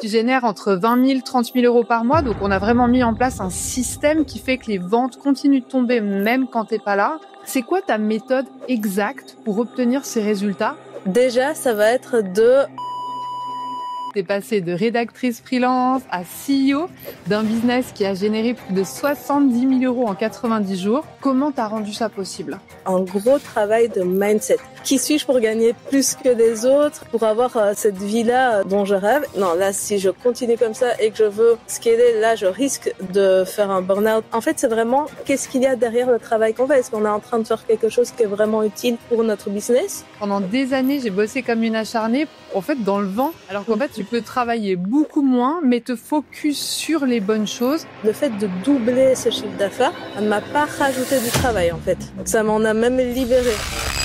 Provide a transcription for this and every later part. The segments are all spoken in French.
Tu génères entre 20 000 30 000 euros par mois. Donc, on a vraiment mis en place un système qui fait que les ventes continuent de tomber même quand t'es pas là. C'est quoi ta méthode exacte pour obtenir ces résultats? Déjà, ça va être de... T'es passée de rédactrice freelance à CEO d'un business qui a généré plus de 70 000 euros en 90 jours. Comment t'as rendu ça possible? Un gros travail de mindset. Qui suis-je pour gagner plus que les autres, pour avoir cette vie-là dont je rêve? Non, là, si je continue comme ça et que je veux scaler, là, je risque de faire un burn-out. En fait, c'est vraiment qu'est-ce qu'il y a derrière le travail qu'on fait. Est-ce qu'on est en train de faire quelque chose qui est vraiment utile pour notre business? Pendant des années, j'ai bossé comme une acharnée, en fait, dans le vent. Alors qu'en fait, tu peux travailler beaucoup moins, mais te focus sur les bonnes choses. Le fait de doubler ce chiffre d'affaires, ça ne m'a pas rajouté du travail, en fait. Ça m'en a même libéré.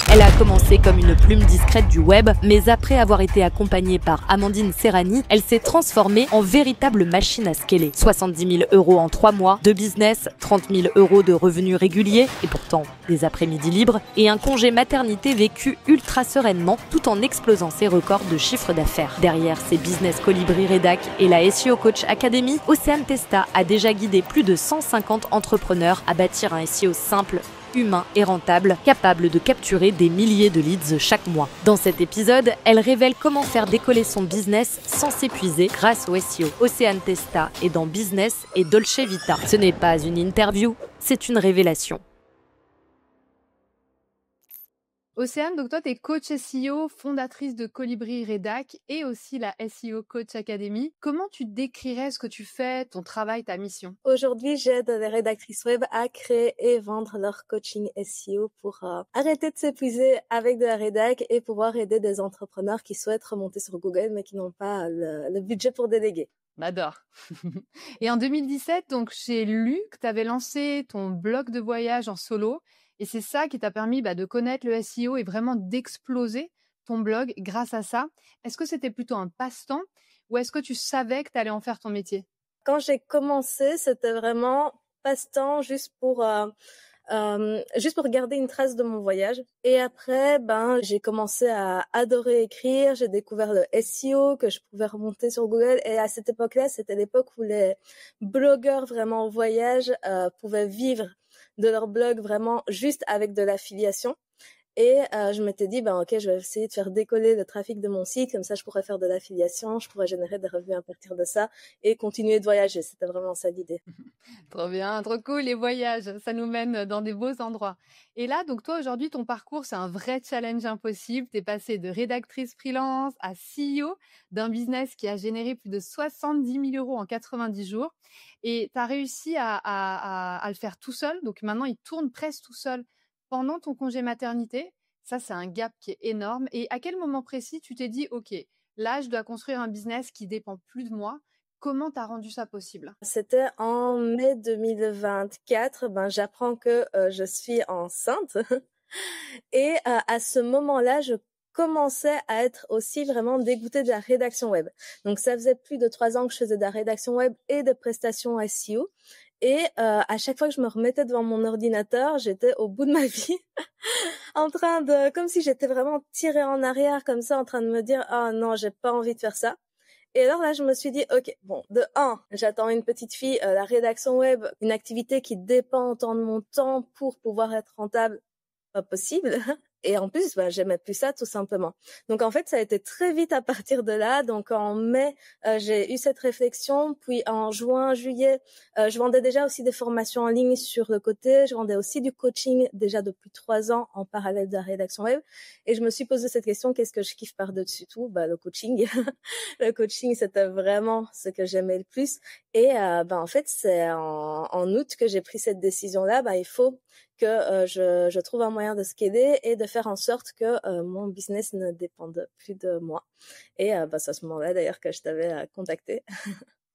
Elle a commencé comme une plume discrète du web, mais après avoir été accompagnée par Amandine Serrani, elle s'est transformée en véritable machine à scaler. 70 000 euros en 3 mois, de business, 30 000 euros de revenus réguliers, et pourtant des après-midi libres, et un congé maternité vécu ultra sereinement, tout en explosant ses records de chiffre d'affaires. Derrière ses business Colibri Redac et la SEO Coach Academy, Océane Testa a déjà guidé plus de 150 entrepreneurs à bâtir un SEO simple, humain et rentable, capable de capturer des milliers de leads chaque mois. Dans cet épisode, elle révèle comment faire décoller son business sans s'épuiser grâce au SEO. Océane Testa est dans Business et Dolce Vita. Ce n'est pas une interview, c'est une révélation. Océane, donc toi, tu es coach SEO, fondatrice de Colibri Redac et aussi la SEO Coach Academy. Comment tu décrirais ce que tu fais, ton travail, ta mission? Aujourd'hui, j'aide les rédactrices web à créer et vendre leur coaching SEO pour arrêter de s'épuiser avec de la rédac et pouvoir aider des entrepreneurs qui souhaitent remonter sur Google mais qui n'ont pas le budget pour déléguer. J'adore. Et en 2017, donc, j'ai lu que tu avais lancé ton blog de voyage en solo. Et c'est ça qui t'a permis de connaître le SEO et vraiment d'exploser ton blog grâce à ça. Est-ce que c'était plutôt un passe-temps ou est-ce que tu savais que tu allais en faire ton métier? Quand j'ai commencé, c'était vraiment passe-temps juste pour garder une trace de mon voyage. Et après, j'ai commencé à adorer écrire. J'ai découvert le SEO que je pouvais remonter sur Google. Et à cette époque-là, c'était l'époque où les blogueurs vraiment en voyage pouvaient vivre de leur blog vraiment juste avec de l'affiliation. Et je m'étais dit, ok, je vais essayer de faire décoller le trafic de mon site, comme ça je pourrais faire de l'affiliation, je pourrais générer des revenus à partir de ça et continuer de voyager. C'était vraiment ça l'idée. Trop bien, trop cool les voyages, ça nous mène dans des beaux endroits. Et là, donc toi aujourd'hui, ton parcours, c'est un vrai challenge impossible. T'es passée de rédactrice freelance à CEO d'un business qui a généré plus de 70 000 euros en 90 jours. Et t'as réussi à le faire tout seul. Donc maintenant, il tourne presque tout seul pendant ton congé maternité. Ça, c'est un gap qui est énorme. Et à quel moment précis tu t'es dit, OK, là, je dois construire un business qui dépend plus de moi. Comment t'as rendu ça possible? C'était en mai 2024. J'apprends que je suis enceinte. Et à ce moment-là, je commençais à être aussi vraiment dégoûtée de la rédaction web. Donc, ça faisait plus de 3 ans que je faisais de la rédaction web et de prestations SEO. Et à chaque fois que je me remettais devant mon ordinateur, j'étais au bout de ma vie, en train de, comme si j'étais vraiment tirée en arrière, comme ça, en train de me dire, ah non, j'ai pas envie de faire ça. Et alors là, je me suis dit, ok, bon, de un, j'attends une petite fille, la rédaction web, une activité qui dépend autant de mon temps pour pouvoir être rentable, pas possible. Et en plus, j'aimais plus ça tout simplement. Donc en fait, ça a été très vite à partir de là. Donc en mai, j'ai eu cette réflexion. Puis en juin, juillet, je vendais déjà aussi des formations en ligne sur le côté. Je vendais aussi du coaching déjà depuis 3 ans en parallèle de la rédaction web. Et je me suis posé cette question, qu'est-ce que je kiffe par-dessus tout? Le coaching. Le coaching, c'était vraiment ce que j'aimais le plus. Et en fait, c'est en août que j'ai pris cette décision-là. Il faut que je trouve un moyen de scaler et de faire en sorte que mon business ne dépende plus de moi. Et c'est à ce moment-là d'ailleurs que je t'avais contacté.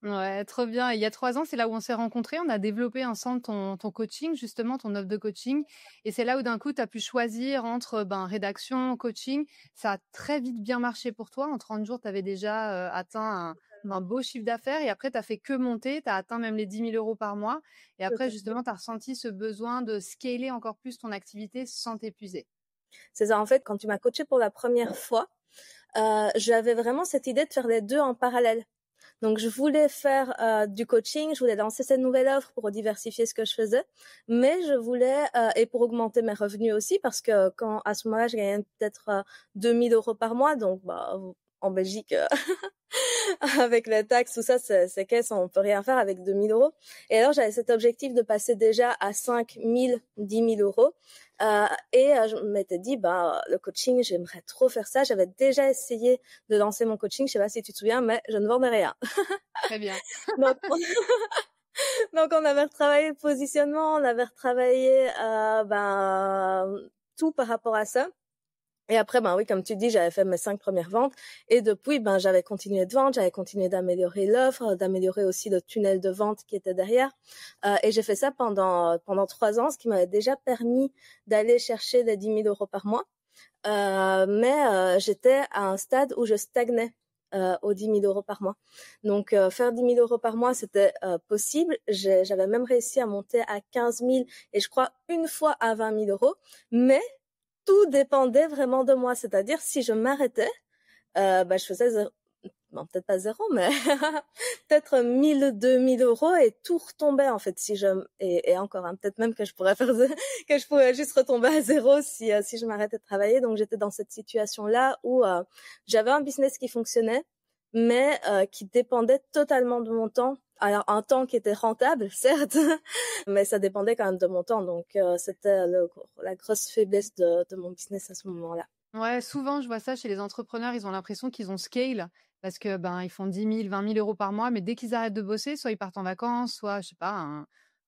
Ouais, trop bien. Et il y a 3 ans, c'est là où on s'est rencontrés. On a développé ensemble ton coaching, justement, ton offre de coaching. Et c'est là où d'un coup, tu as pu choisir entre rédaction, coaching. Ça a très vite bien marché pour toi. En 30 jours, tu avais déjà atteint un beau chiffre d'affaires. Et après, tu n'as fait que monter. Tu as atteint même les 10 000 euros par mois. Et après, justement, tu as ressenti ce besoin de scaler encore plus ton activité sans t'épuiser. C'est ça, en fait, quand tu m'as coaché pour la première fois, j'avais vraiment cette idée de faire les deux en parallèle. Donc, je voulais faire du coaching, je voulais lancer cette nouvelle offre pour diversifier ce que je faisais, mais je voulais, et pour augmenter mes revenus aussi, parce que à ce moment-là, je gagnais peut-être 2000 euros par mois, donc en Belgique, avec les taxes, tout ça, c'est caisse, on peut rien faire avec 2000 euros. Et alors, j'avais cet objectif de passer déjà à 5000, 10 000 euros. Je m'étais dit, le coaching, j'aimerais trop faire ça. J'avais déjà essayé de lancer mon coaching. Je sais pas si tu te souviens, mais je ne vendais rien. Très bien. Donc, donc, on avait retravaillé le positionnement, on avait retravaillé, tout par rapport à ça. Et après, oui, comme tu dis, j'avais fait mes 5 premières ventes. Et depuis, j'avais continué de vendre, j'avais continué d'améliorer l'offre, d'améliorer aussi le tunnel de vente qui était derrière. Et j'ai fait ça pendant 3 ans, ce qui m'avait déjà permis d'aller chercher les 10 000 euros par mois. Mais j'étais à un stade où je stagnais aux 10 000 euros par mois. Donc, faire 10 000 euros par mois, c'était possible. J'avais même réussi à monter à 15 000 et je crois une fois à 20 000 euros. Mais tout dépendait vraiment de moi. C'est-à-dire, si je m'arrêtais, je faisais zéro, peut-être pas zéro, mais peut-être 1000, 2000 euros et tout retombait, en fait, et encore, peut-être même que je pourrais que je pourrais juste retomber à zéro si je m'arrêtais de travailler. Donc, j'étais dans cette situation-là où, j'avais un business qui fonctionnait, mais, qui dépendait totalement de mon temps. Alors, un temps qui était rentable, certes, mais ça dépendait quand même de mon temps. Donc, c'était la grosse faiblesse de mon business à ce moment-là. Ouais, souvent, je vois ça chez les entrepreneurs. Ils ont l'impression qu'ils ont scale parce que ils font 10 000, 20 000 euros par mois. Mais dès qu'ils arrêtent de bosser, soit ils partent en vacances, soit, je sais pas,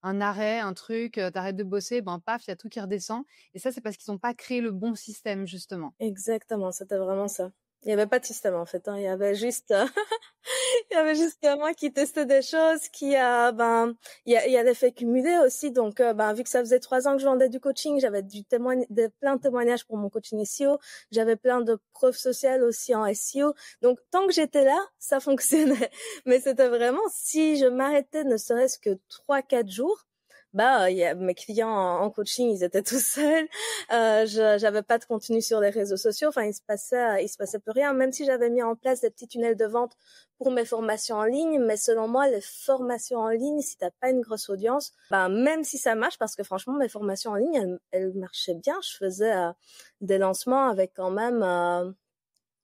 un arrêt, un truc, t'arrêtes de bosser, paf, il y a tout qui redescend. Et ça, c'est parce qu'ils n'ont pas créé le bon système, justement. Exactement, c'était vraiment ça. Il n'y avait pas de système, en fait. Il y avait juste... Il y avait juste moi qui testais des choses, il y a des faits cumulés aussi. Donc, vu que ça faisait 3 ans que je vendais du coaching, j'avais plein de témoignages pour mon coaching SEO. J'avais plein de preuves sociales aussi en SEO. Donc, tant que j'étais là, ça fonctionnait. Mais c'était vraiment, si je m'arrêtais ne serait-ce que 3-4 jours, mes clients en coaching, ils étaient tout seuls. J'avais pas de contenu sur les réseaux sociaux. Enfin, il se passait plus rien. Même si j'avais mis en place des petits tunnels de vente pour mes formations en ligne, mais selon moi, les formations en ligne, si t'as pas une grosse audience, même si ça marche, parce que franchement, mes formations en ligne, elles marchaient bien. Je faisais des lancements avec quand même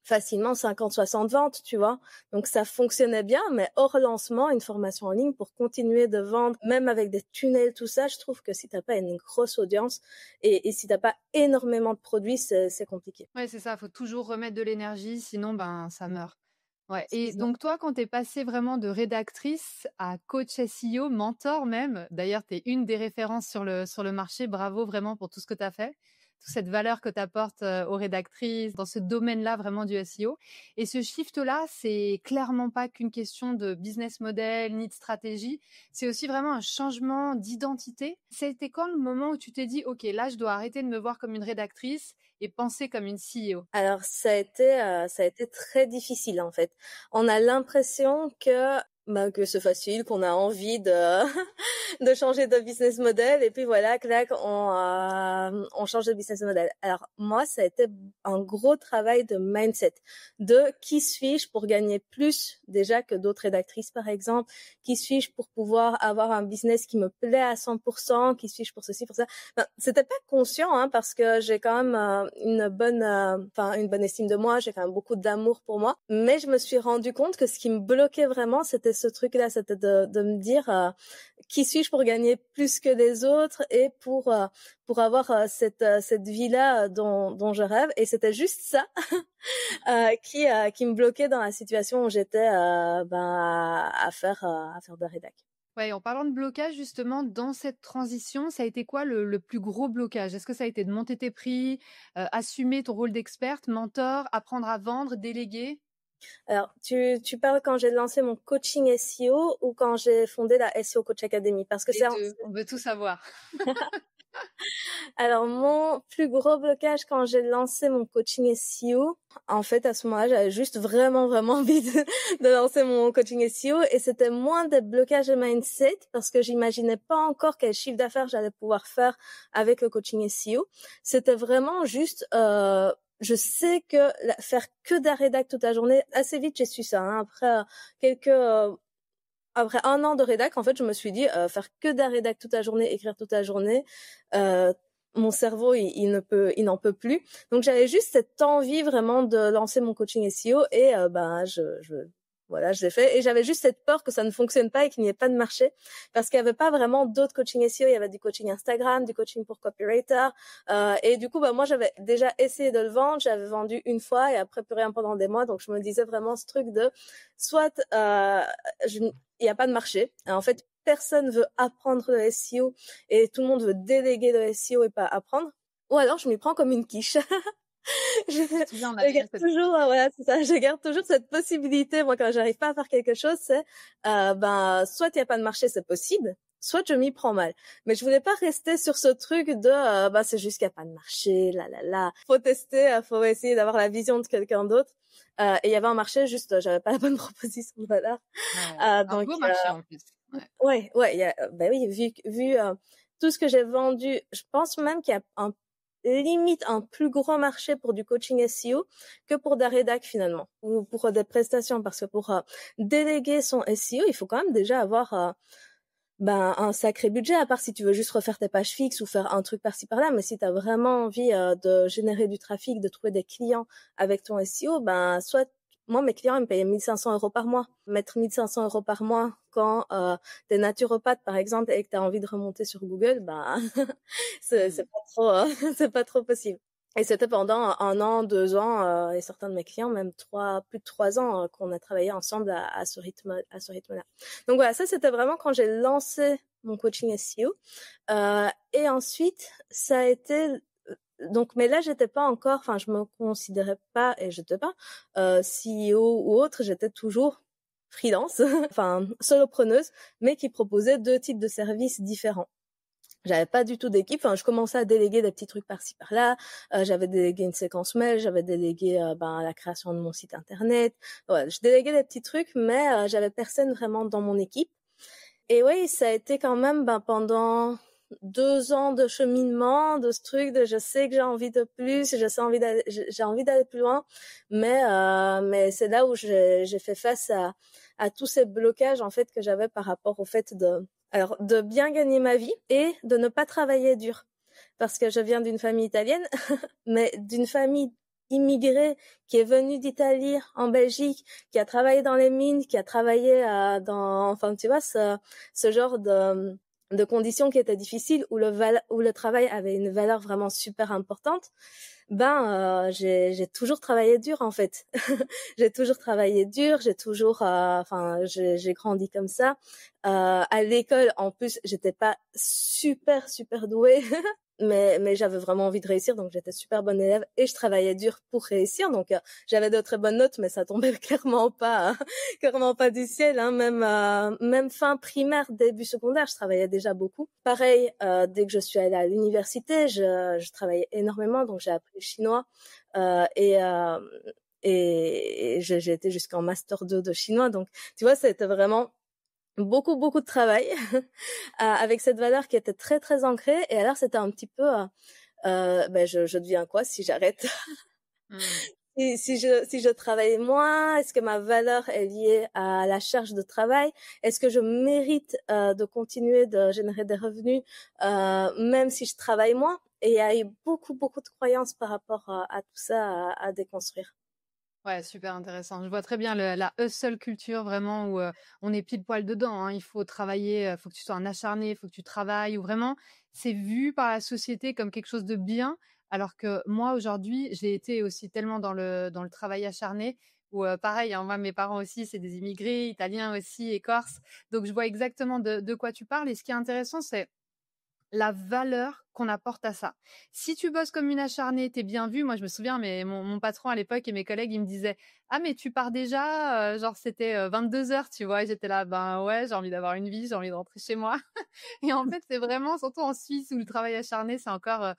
facilement 50-60 ventes, tu vois. Donc, ça fonctionnait bien, mais hors lancement, une formation en ligne pour continuer de vendre, même avec des tunnels, tout ça, je trouve que si t'as pas une grosse audience et si t'as pas énormément de produits, c'est compliqué. Ouais, c'est ça. Faut toujours remettre de l'énergie, sinon, ça meurt. Ouais. C'est Et ça. donc, toi, quand t'es passée vraiment de rédactrice à coach SEO, mentor même, d'ailleurs, t'es une des références sur le marché. Bravo vraiment pour tout ce que t'as fait. Toute cette valeur que tu apportes aux rédactrices dans ce domaine-là vraiment du SEO. Et ce shift-là, c'est clairement pas qu'une question de business model ni de stratégie. C'est aussi vraiment un changement d'identité. C'était quand le moment où tu t'es dit, OK, là, je dois arrêter de me voir comme une rédactrice et penser comme une CEO? Alors, ça a été très difficile, en fait. On a l'impression que c'est facile, qu'on a envie de de changer de business model et puis voilà, clac, on change de business model. Alors moi, ça a été un gros travail de mindset, de qui suis-je pour gagner plus déjà que d'autres rédactrices par exemple, qui suis-je pour pouvoir avoir un business qui me plaît à 100%, qui suis-je pour ceci, pour ça. C'était pas conscient parce que j'ai quand même une bonne estime de moi, j'ai quand même beaucoup d'amour pour moi, mais je me suis rendu compte que ce qui me bloquait vraiment, c'était ce truc-là, c'était de me dire qui suis-je pour gagner plus que les autres et pour avoir cette vie-là dont je rêve. Et c'était juste ça qui me bloquait dans la situation où j'étais à faire de rédac. Ouais, en parlant de blocage, justement, dans cette transition, ça a été quoi le plus gros blocage? Est-ce que ça a été de monter tes prix, assumer ton rôle d'experte, mentor, apprendre à vendre, déléguer? Alors, tu parles quand j'ai lancé mon coaching SEO ou quand j'ai fondé la SEO Coach Academy? Parce que Les deux, on veut tout savoir. Alors, mon plus gros blocage quand j'ai lancé mon coaching SEO, en fait, à ce moment-là, j'avais juste vraiment, vraiment envie de lancer mon coaching SEO et c'était moins des blocages de mindset parce que j'imaginais pas encore quel chiffre d'affaires j'allais pouvoir faire avec le coaching SEO. C'était vraiment juste je sais que faire que de la rédac toute la journée, assez vite j'ai su ça. Hein. Après 1 an de rédac, en fait, je me suis dit faire que de la rédac toute la journée, écrire toute la journée. Mon cerveau, il n'en peut plus. Donc j'avais juste cette envie vraiment de lancer mon coaching SEO et voilà, je l'ai fait. Et j'avais juste cette peur que ça ne fonctionne pas et qu'il n'y ait pas de marché. Parce qu'il n'y avait pas vraiment d'autres coaching SEO. Il y avait du coaching Instagram, du coaching pour copywriter. Et du coup, moi, j'avais déjà essayé de le vendre. J'avais vendu une fois et après plus rien pendant des mois. Donc, je me disais vraiment ce truc de soit, il n'y a pas de marché. Et en fait, personne veut apprendre le SEO et tout le monde veut déléguer le SEO et pas apprendre. Ou alors, je m'y prends comme une quiche. Je garde toujours, voilà, c'est ça. Je garde toujours cette possibilité. Moi, quand j'arrive pas à faire quelque chose, c'est, soit il y a pas de marché, c'est possible, soit je m'y prends mal. Mais je voulais pas rester sur ce truc de, c'est juste qu'il y a pas de marché, Faut tester, faut essayer d'avoir la vision de quelqu'un d'autre. Et il y avait un marché, juste, j'avais pas la bonne proposition de valeur. Un beau marché en plus. Ouais, oui, vu tout ce que j'ai vendu, je pense même qu'il y a limite un plus gros marché pour du coaching SEO que pour de la rédac finalement, ou pour des prestations, parce que pour déléguer son SEO, il faut quand même déjà avoir un sacré budget, à part si tu veux juste refaire tes pages fixes ou faire un truc par-ci par-là. Mais si tu as vraiment envie de générer du trafic, de trouver des clients avec ton SEO, soit moi, mes clients, ils me payaient 1500 € par mois. Mettre 1500 € par mois quand t'es naturopathe, par exemple, et que t'as envie de remonter sur Google, c'est pas trop, c'est pas trop possible. Et c'était pendant 1 an, 2 ans, et certains de mes clients, même plus de 3 ans, qu'on a travaillé ensemble à ce rythme-là. Donc voilà, ça c'était vraiment quand j'ai lancé mon coaching SEO. Et ensuite, ça a été donc, mais là, j'étais pas encore, je me considérais pas, et j'étais pas CEO ou autre, j'étais toujours freelance, solopreneuse, mais qui proposait 2 types de services différents. J'avais pas du tout d'équipe. Je commençais à déléguer des petits trucs par-ci par-là. J'avais délégué une séquence mail, j'avais délégué la création de mon site internet. Ouais, je déléguais des petits trucs, mais j'avais personne vraiment dans mon équipe. Et oui, ça a été quand même pendant 2 ans de cheminement, de ce truc de je sais que j'ai envie de plus, j'ai envie d'aller plus loin, mais c'est là où j'ai fait face à tous ces blocages en fait que j'avais par rapport au fait de bien gagner ma vie et de ne pas travailler dur, parce que je viens d'une famille italienne, mais d'une famille immigrée qui est venue d'Italie en Belgique, qui a travaillé dans les mines, qui a travaillé tu vois, ce genre de conditions qui étaient difficiles, où le travail avait une valeur vraiment super importante. J'ai toujours travaillé dur en fait. J'ai toujours travaillé dur, j'ai grandi comme ça. À l'école, en plus, j'étais pas super douée. Mais j'avais vraiment envie de réussir, donc j'étais super bonne élève et je travaillais dur pour réussir. Donc j'avais de très bonnes notes, mais ça tombait clairement pas du ciel. Hein. Même fin primaire, début secondaire, je travaillais déjà beaucoup. Pareil, dès que je suis allée à l'université, je travaillais énormément, donc j'ai appris le chinois et j'ai été jusqu'en master 2 de chinois. Donc tu vois, c'était vraiment beaucoup de travail avec cette valeur qui était très très ancrée. Et alors c'était un petit peu je deviens quoi si j'arrête? Si je travaille moins, est-ce que ma valeur est liée à la charge de travail? Est-ce que je mérite de continuer de générer des revenus même si je travaille moins? Et il y a eu beaucoup de croyances par rapport à tout ça à déconstruire. Ouais, super intéressant. Je vois très bien la hustle culture vraiment où on est pile poil dedans. Hein. Il faut travailler, faut que tu sois un acharné, il faut que tu travailles. Ou vraiment, c'est vu par la société comme quelque chose de bien, alors que moi aujourd'hui, j'ai été aussi tellement dans le travail acharné. Où pareil, hein, moi mes parents aussi, c'est des immigrés, italiens aussi, et corses. Donc je vois exactement de quoi tu parles. Et ce qui est intéressant, c'est la valeur qu'on apporte à ça. Si tu bosses comme une acharnée, t'es bien vu. Moi, je me souviens, mais mon patron à l'époque et mes collègues, ils me disaient: «Ah, mais tu pars déjà?» Genre, c'était 22h, tu vois? Et j'étais là: «Ben ouais, j'ai envie d'avoir une vie, j'ai envie de rentrer chez moi». Et en fait, c'est vraiment, surtout en Suisse où le travail acharné, c'est encore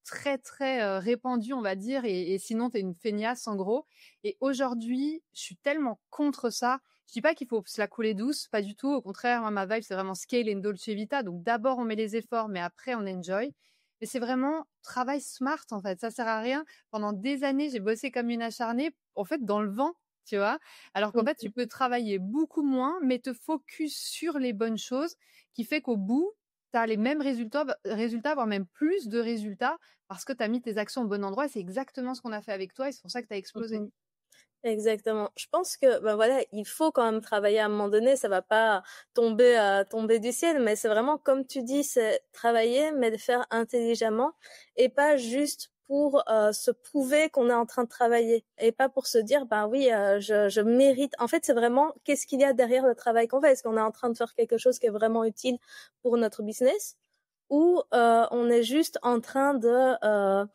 très, très répandu, on va dire. Et sinon, t'es une feignasse, en gros. Et aujourd'hui, je suis tellement contre ça. Je dis pas qu'il faut se la couler douce, pas du tout. Au contraire, moi, ma vibe, c'est vraiment scale and dolce vita. Donc, d'abord, on met les efforts, mais après, on enjoy. Mais c'est vraiment travail smart, en fait. Ça sert à rien. Pendant des années, j'ai bossé comme une acharnée, en fait, dans le vent, tu vois? Alors qu'en fait, tu peux travailler beaucoup moins, mais te focus sur les bonnes choses, qui fait qu'au bout, tu as les mêmes résultats, voire même plus de résultats, parce que tu as mis tes actions au bon endroit. Et c'est exactement ce qu'on a fait avec toi et c'est pour ça que tu as explosé. Mhm. Exactement. Je pense que ben voilà, il faut quand même travailler à un moment donné, ça va pas tomber du ciel, mais c'est vraiment comme tu dis, c'est travailler mais le faire intelligemment et pas juste pour se prouver qu'on est en train de travailler et pas pour se dire ben oui, je mérite. En fait, c'est vraiment qu'est-ce qu'il y a derrière le travail qu'on fait. Est-ce qu'on est en train de faire quelque chose qui est vraiment utile pour notre business ou on est juste en train de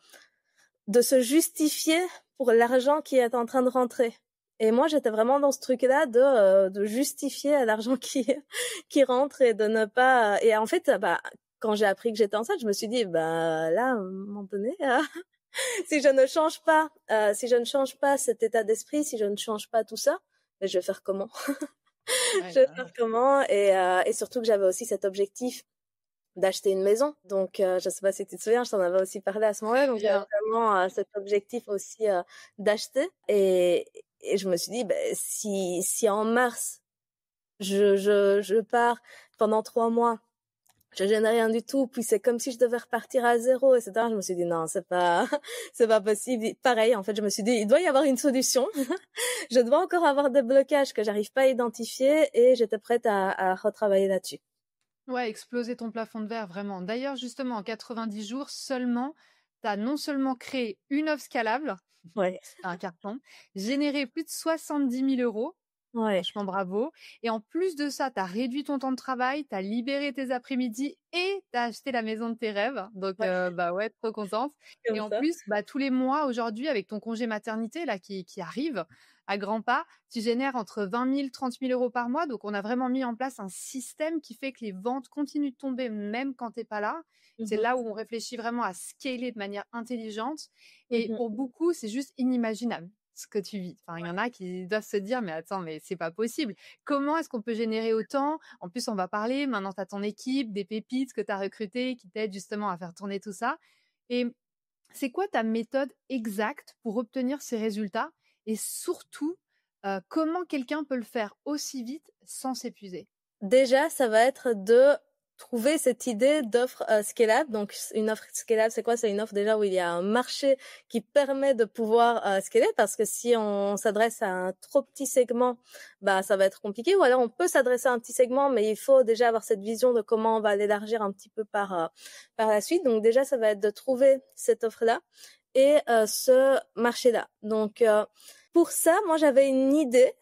se justifier pour l'argent qui est en train de rentrer. Et moi, j'étais vraiment dans ce truc-là de justifier l'argent qui rentre et de ne pas. Et en fait, bah, quand j'ai appris que j'étais enceinte, je me suis dit, bah là, à un moment donné, si je ne change pas cet état d'esprit, si je ne change pas tout ça, ben, je vais faire comment? Je vais faire comment? Et surtout que j'avais aussi cet objectif d'acheter une maison. Donc, je sais pas si tu te souviens, je t'en avais aussi parlé à ce moment-là. Donc, j'avais vraiment cet objectif aussi d'acheter. Et je me suis dit, ben, si en mars, je pars pendant 3 mois, je gêne rien du tout, puis c'est comme si je devais repartir à zéro, etc. Je me suis dit, non, c'est pas, c'est pas possible. Pareil, en fait, je me suis dit, il doit y avoir une solution. Je dois encore avoir des blocages que j'arrive pas à identifier et j'étais prête à retravailler là-dessus. Ouais, exploser ton plafond de verre, vraiment. D'ailleurs, justement, en 90 jours seulement, tu as non seulement créé une offre scalable, Ouais. un carton, généré plus de 70 000 euros, Ouais. franchement bravo. Et en plus de ça, tu as réduit ton temps de travail, tu as libéré tes après-midi et tu as acheté la maison de tes rêves. Donc, bah ouais, trop contente. Comme Et en ça. plus, bah, tous les mois aujourd'hui, avec ton congé maternité là qui arrive à grands pas, tu génères entre 20 000 30 000 euros par mois. Donc, on a vraiment mis en place un système qui fait que les ventes continuent de tomber même quand tu n'es pas là. C'est là où on réfléchit vraiment à scaler de manière intelligente. Et pour beaucoup, c'est juste inimaginable ce que tu vis. Enfin, il y en a qui doivent se dire, mais attends, mais c'est pas possible. Comment est-ce qu'on peut générer autant? En plus, on va parler, maintenant, tu as ton équipe, des pépites que tu as recrutées qui t'aident justement à faire tourner tout ça. Et c'est quoi ta méthode exacte pour obtenir ces résultats? Et surtout, comment quelqu'un peut le faire aussi vite sans s'épuiser? Déjà, ça va être de trouver cette idée d'offre scalable. Donc, une offre scalable, c'est quoi? C'est une offre déjà où il y a un marché qui permet de pouvoir scaler, parce que si on s'adresse à un trop petit segment, bah ça va être compliqué. Ou alors on peut s'adresser à un petit segment, mais il faut déjà avoir cette vision de comment on va l'élargir un petit peu par la suite. Donc déjà, ça va être de trouver cette offre-là et ce marché-là. Donc pour ça, moi, j'avais une idée.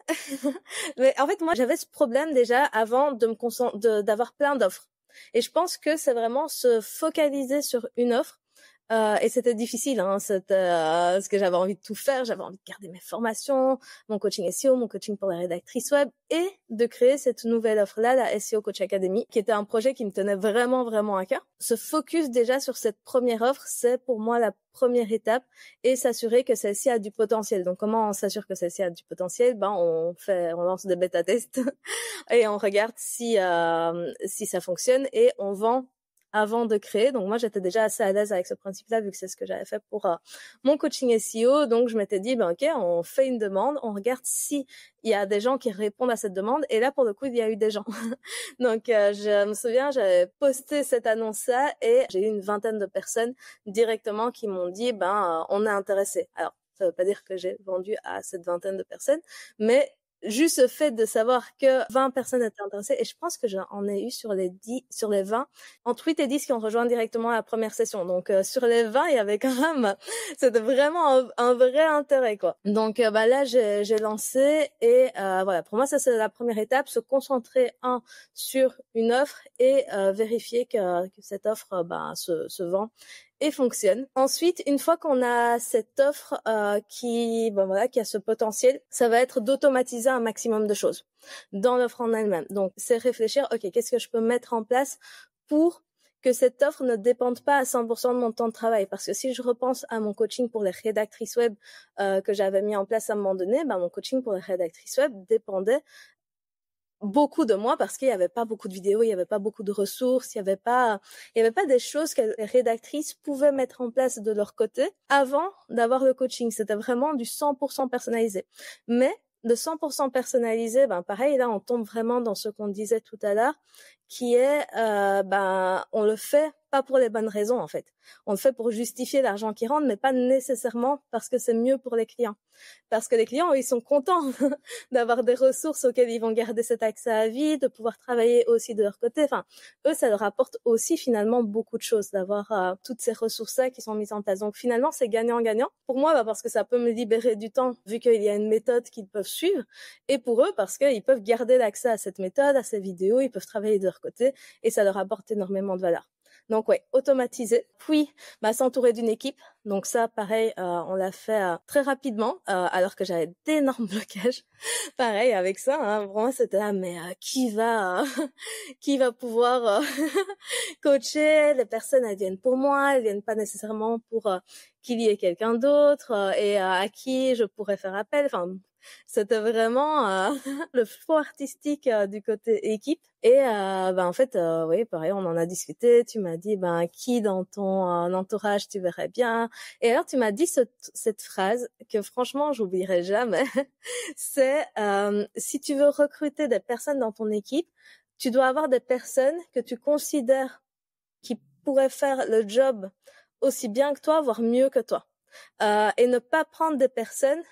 Mais en fait, moi, j'avais ce problème déjà avant d'avoir plein d'offres. Et je pense que c'est vraiment se focaliser sur une offre. Et c'était difficile, hein, parce que j'avais envie de tout faire, j'avais envie de garder mes formations, mon coaching SEO, mon coaching pour les rédactrices web, et de créer cette nouvelle offre-là, la SEO Coach Academy, qui était un projet qui me tenait vraiment, vraiment à cœur. Se focus déjà sur cette première offre, c'est pour moi la première étape, et s'assurer que celle-ci a du potentiel. Donc, comment on s'assure que celle-ci a du potentiel? Ben, on lance des bêta-tests et on regarde si ça fonctionne, et on vend avant de créer. Donc moi, j'étais déjà assez à l'aise avec ce principe-là, vu que c'est ce que j'avais fait pour mon coaching SEO. Donc je m'étais dit, ben ok, on fait une demande, on regarde si il y a des gens qui répondent à cette demande. Et là, pour le coup, il y a eu des gens. Donc je me souviens, j'avais posté cette annonce-là et j'ai eu une vingtaine de personnes directement qui m'ont dit, on est intéressé. Alors, ça veut pas dire que j'ai vendu à cette vingtaine de personnes, mais juste le fait de savoir que 20 personnes étaient intéressées, et je pense que j'en ai eu sur les 20, entre 8 et 10 qui ont rejoint directement la première session. Donc, sur les 20, il y avait quand même, c'était vraiment un vrai intérêt, quoi. Donc, là, j'ai lancé et, voilà. Pour moi, ça, c'est la première étape, se concentrer, sur une offre et, vérifier que cette offre, se vend et fonctionne. Ensuite, une fois qu'on a cette offre qui a ce potentiel, ça va être d'automatiser un maximum de choses dans l'offre en elle-même. Donc, c'est réfléchir, ok, qu'est-ce que je peux mettre en place pour que cette offre ne dépende pas à 100% de mon temps de travail. Parce que si je repense à mon coaching pour les rédactrices web que j'avais mis en place à un moment donné, mon coaching pour les rédactrices web dépendait beaucoup de moi parce qu'il y avait pas beaucoup de vidéos, il y avait pas beaucoup de ressources, il y avait pas des choses que les rédactrices pouvaient mettre en place de leur côté avant d'avoir le coaching. C'était vraiment du 100% personnalisé. Mais de 100% personnalisé, ben pareil, là on tombe vraiment dans ce qu'on disait tout à l'heure, qui est on le fait pas pour les bonnes raisons en fait. On le fait pour justifier l'argent qui rentre, mais pas nécessairement parce que c'est mieux pour les clients. Parce que les clients, ils sont contents d'avoir des ressources auxquelles ils vont garder cet accès à vie, de pouvoir travailler aussi de leur côté. Enfin, eux, ça leur apporte aussi finalement beaucoup de choses d'avoir toutes ces ressources-là qui sont mises en place. Donc finalement, c'est gagnant-gagnant. Pour moi, parce que ça peut me libérer du temps, vu qu'il y a une méthode qu'ils peuvent suivre. Et pour eux, parce qu'ils peuvent garder l'accès à cette méthode, à ces vidéos, ils peuvent travailler de leur côté et ça leur apporte énormément de valeur. Donc ouais, automatiser. Puis s'entourer d'une équipe. Donc ça, pareil, on l'a fait très rapidement, alors que j'avais d'énormes blocages. Pareil avec ça, hein, vraiment c'était là, mais qui va pouvoir coacher? Les personnes, elles viennent pour moi, elles viennent pas nécessairement pour qu'il y ait quelqu'un d'autre et à qui je pourrais faire appel. Enfin, c'était vraiment le flow artistique du côté équipe. Et en fait, oui, pareil, on en a discuté. Tu m'as dit, qui dans ton entourage tu verrais bien. Et alors, tu m'as dit cette phrase que franchement, j'oublierai jamais. C'est si tu veux recruter des personnes dans ton équipe, tu dois avoir des personnes que tu considères qui pourraient faire le job aussi bien que toi, voire mieux que toi. Et ne pas prendre des personnes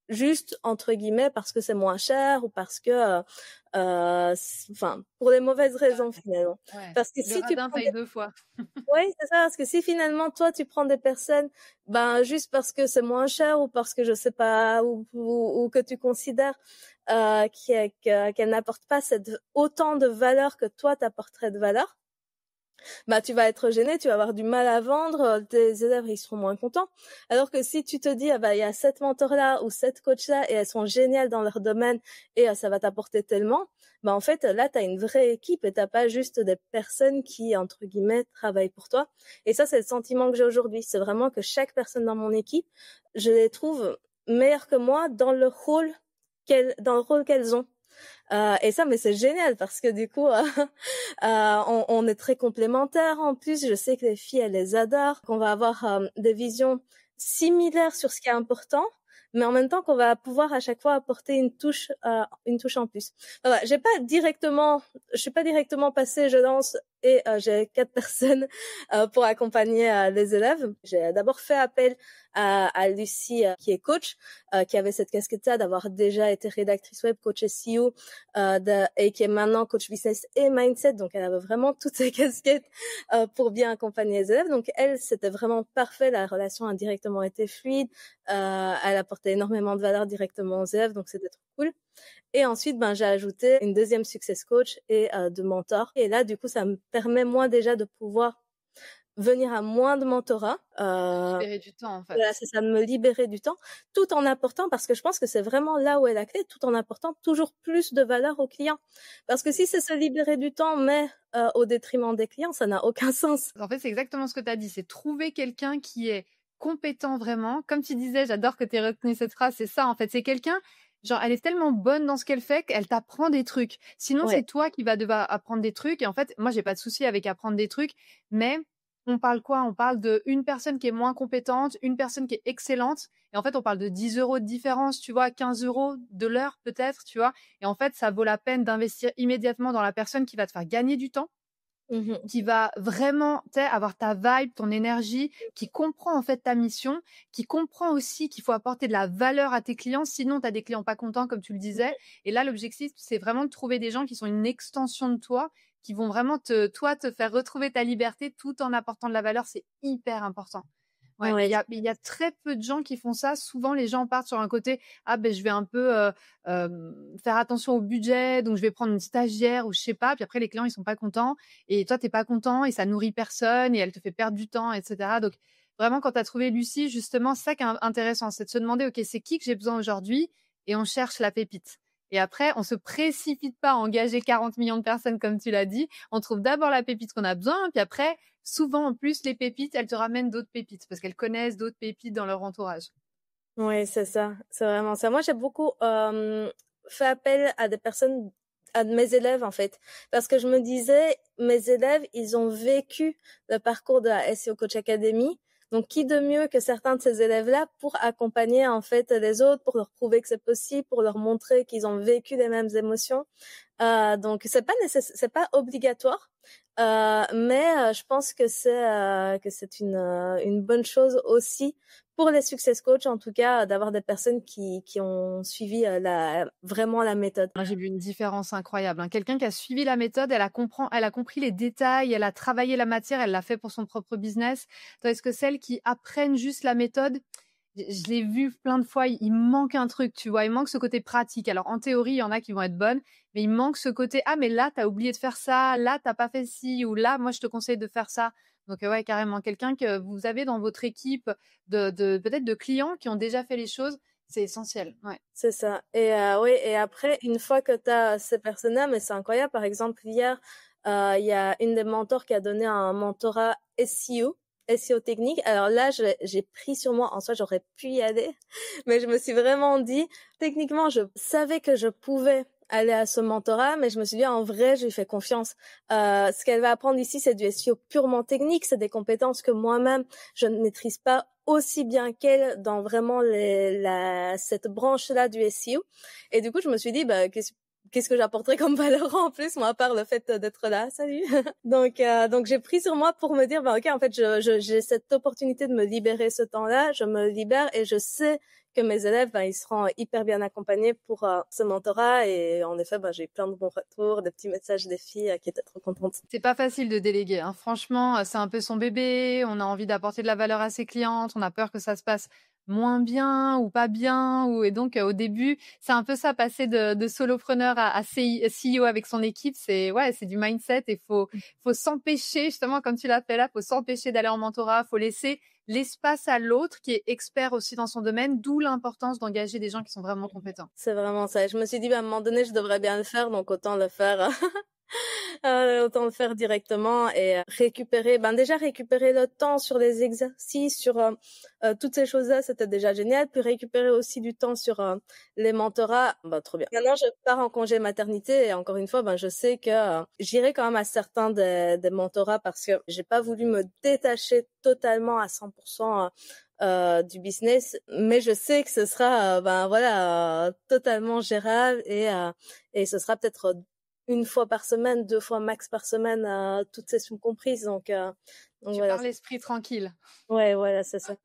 juste entre guillemets parce que c'est moins cher ou parce que pour les mauvaises raisons finalement. Ouais. Parce que Le si tu radin prends paye deux fois. oui, c'est ça, parce que si finalement toi tu prends des personnes juste parce que c'est moins cher ou parce que je sais pas ou que tu considères qu'elles n'apportent pas autant de valeur que toi t'apporterais de valeur, tu vas être gêné, tu vas avoir du mal à vendre, tes élèves ils seront moins contents. Alors que si tu te dis il y a cette mentor-là ou cette coach-là et elles sont géniales dans leur domaine et ça va t'apporter tellement, en fait là tu as une vraie équipe et t'as pas juste des personnes qui entre guillemets travaillent pour toi. Et ça c'est le sentiment que j'ai aujourd'hui, c'est vraiment que chaque personne dans mon équipe, je les trouve meilleures que moi dans le rôle qu'elles ont. Et ça, mais c'est génial parce que du coup, on est très complémentaires. En plus, je sais que les filles, elles les adorent, qu'on va avoir des visions similaires sur ce qui est important, mais en même temps qu'on va pouvoir à chaque fois apporter une touche en plus. Voilà, je suis pas directement passée, je lance et j'ai 4 personnes pour accompagner les élèves. J'ai d'abord fait appel à Lucie qui est coach, qui avait cette casquette-là d'avoir déjà été rédactrice web, coach SEO et qui est maintenant coach business et mindset. Donc elle avait vraiment toutes ces casquettes pour bien accompagner les élèves. Donc elle, c'était vraiment parfait. La relation a directement été fluide. Elle apportait énormément de valeur directement aux élèves, donc c'était trop cool. Et ensuite, j'ai ajouté une deuxième success coach et de mentor. Et là, du coup, ça me permet moi déjà de pouvoir venir à moins de mentorat. Libérer du temps, en fait. Voilà, c'est ça, de me libérer du temps, tout en apportant, parce que je pense que c'est vraiment là où est la clé, tout en apportant toujours plus de valeur aux clients. Parce que si c'est se libérer du temps, mais au détriment des clients, ça n'a aucun sens. En fait, c'est exactement ce que tu as dit, c'est trouver quelqu'un qui est compétent vraiment. Comme tu disais, j'adore que tu aies retenu cette phrase, c'est ça en fait, c'est quelqu'un, genre elle est tellement bonne dans ce qu'elle fait qu'elle t'apprend des trucs. Sinon, Ouais. c'est toi qui vas devoir apprendre des trucs. Et en fait, moi, j'ai pas de souci avec apprendre des trucs, mais on parle quoi? On parle de une personne qui est moins compétente, une personne qui est excellente. Et en fait, on parle de 10 € de différence, tu vois, 15 € de l'heure peut-être, tu vois. Et en fait, ça vaut la peine d'investir immédiatement dans la personne qui va te faire gagner du temps, qui va vraiment avoir ta vibe, ton énergie, qui comprend en fait ta mission, qui comprend aussi qu'il faut apporter de la valeur à tes clients, sinon tu as des clients pas contents comme tu le disais. Et là, l'objectif, c'est vraiment de trouver des gens qui sont une extension de toi, qui vont vraiment te faire retrouver ta liberté tout en apportant de la valeur. C'est hyper important. Ouais, Ouais. il y a très peu de gens qui font ça. Souvent, les gens partent sur un côté, je vais un peu faire attention au budget, donc je vais prendre une stagiaire ou je sais pas. Puis après, les clients, ils sont pas contents et toi, t'es pas content et ça nourrit personne et elle te fait perdre du temps, etc. Donc, vraiment, quand tu as trouvé Lucie, justement, c'est ça qui est intéressant, c'est de se demander, OK, c'est qui que j'ai besoin aujourd'hui et on cherche la pépite. Et après, on se précipite pas à engager 40 millions de personnes, comme tu l'as dit. On trouve d'abord la pépite qu'on a besoin, puis après, souvent, en plus, les pépites, elles te ramènent d'autres pépites parce qu'elles connaissent d'autres pépites dans leur entourage. Oui, c'est ça. C'est vraiment ça. Moi, j'ai beaucoup fait appel à des personnes à mes élèves en fait, parce que je me disais mes élèves ils ont vécu le parcours de la SEO Coach Academy, donc qui de mieux que certains de ces élèves-là pour accompagner en fait les autres, pour leur prouver que c'est possible, pour leur montrer qu'ils ont vécu les mêmes émotions. Donc c'est pas obligatoire, mais je pense que c'est une bonne chose aussi pour les success coach, en tout cas, d'avoir des personnes qui ont suivi vraiment la méthode. J'ai vu une différence incroyable, hein. Quelqu'un qui a suivi la méthode, elle a compris les détails, elle a travaillé la matière, elle l'a fait pour son propre business. Tandis que celles qui apprennent juste la méthode, je l'ai vu plein de fois, il manque un truc, tu vois, il manque ce côté pratique. Alors en théorie, il y en a qui vont être bonnes, mais il manque ce côté, ah mais là, t'as oublié de faire ça, là, t'as pas fait ci, ou là, moi, je te conseille de faire ça. Donc ouais, carrément, quelqu'un que vous avez dans votre équipe peut-être de clients qui ont déjà fait les choses, c'est essentiel. Ouais. C'est ça. Et oui, et après, une fois que tu as ces personnes-là, mais c'est incroyable. Par exemple, hier, il y a une des mentors qui a donné un mentorat SEO technique. Alors là, j'ai pris sur moi, en soi, j'aurais pu y aller, mais je me suis vraiment dit, techniquement, je savais que je pouvais aller à ce mentorat, mais je me suis dit, en vrai, je lui fais confiance. Ce qu'elle va apprendre ici, c'est du SEO purement technique, c'est des compétences que moi-même, je ne maîtrise pas aussi bien qu'elle dans vraiment cette branche-là du SEO. Et du coup, je me suis dit, qu'est-ce que j'apporterais comme valeur en plus, moi, à part le fait d'être là. Salut. Donc j'ai pris sur moi pour me dire, ok, en fait, j'ai cette opportunité de me libérer ce temps-là, je me libère et je sais que mes élèves, ils seront hyper bien accompagnés pour ce mentorat. Et en effet, j'ai eu plein de bons retours, des petits messages des filles qui étaient trop contentes. C'est pas facile de déléguer, hein. Franchement, c'est un peu son bébé. On a envie d'apporter de la valeur à ses clientes. On a peur que ça se passe moins bien ou pas bien. Et donc, au début, c'est un peu ça, passer de solopreneur à CEO avec son équipe. C'est du mindset et faut s'empêcher, justement, comme tu l'as fait là, faut s'empêcher d'aller en mentorat. Faut laisser l'espace à l'autre qui est expert aussi dans son domaine, d'où l'importance d'engager des gens qui sont vraiment compétents. C'est vraiment ça. Je me suis dit, à un moment donné, je devrais bien le faire, donc autant le faire. Autant le faire directement et récupérer le temps sur les exercices, sur toutes ces choses-là, c'était déjà génial. Puis récupérer aussi du temps sur les mentorats, trop bien. Maintenant, je pars en congé maternité et encore une fois, je sais que j'irai quand même à certains des mentorats parce que j'ai pas voulu me détacher totalement à 100% du business, mais je sais que ce sera totalement gérable et ce sera peut-être une fois par semaine, 2 fois max par semaine, toutes sessions comprises. Donc tu pars l'esprit tranquille. Ouais, voilà, c'est ça.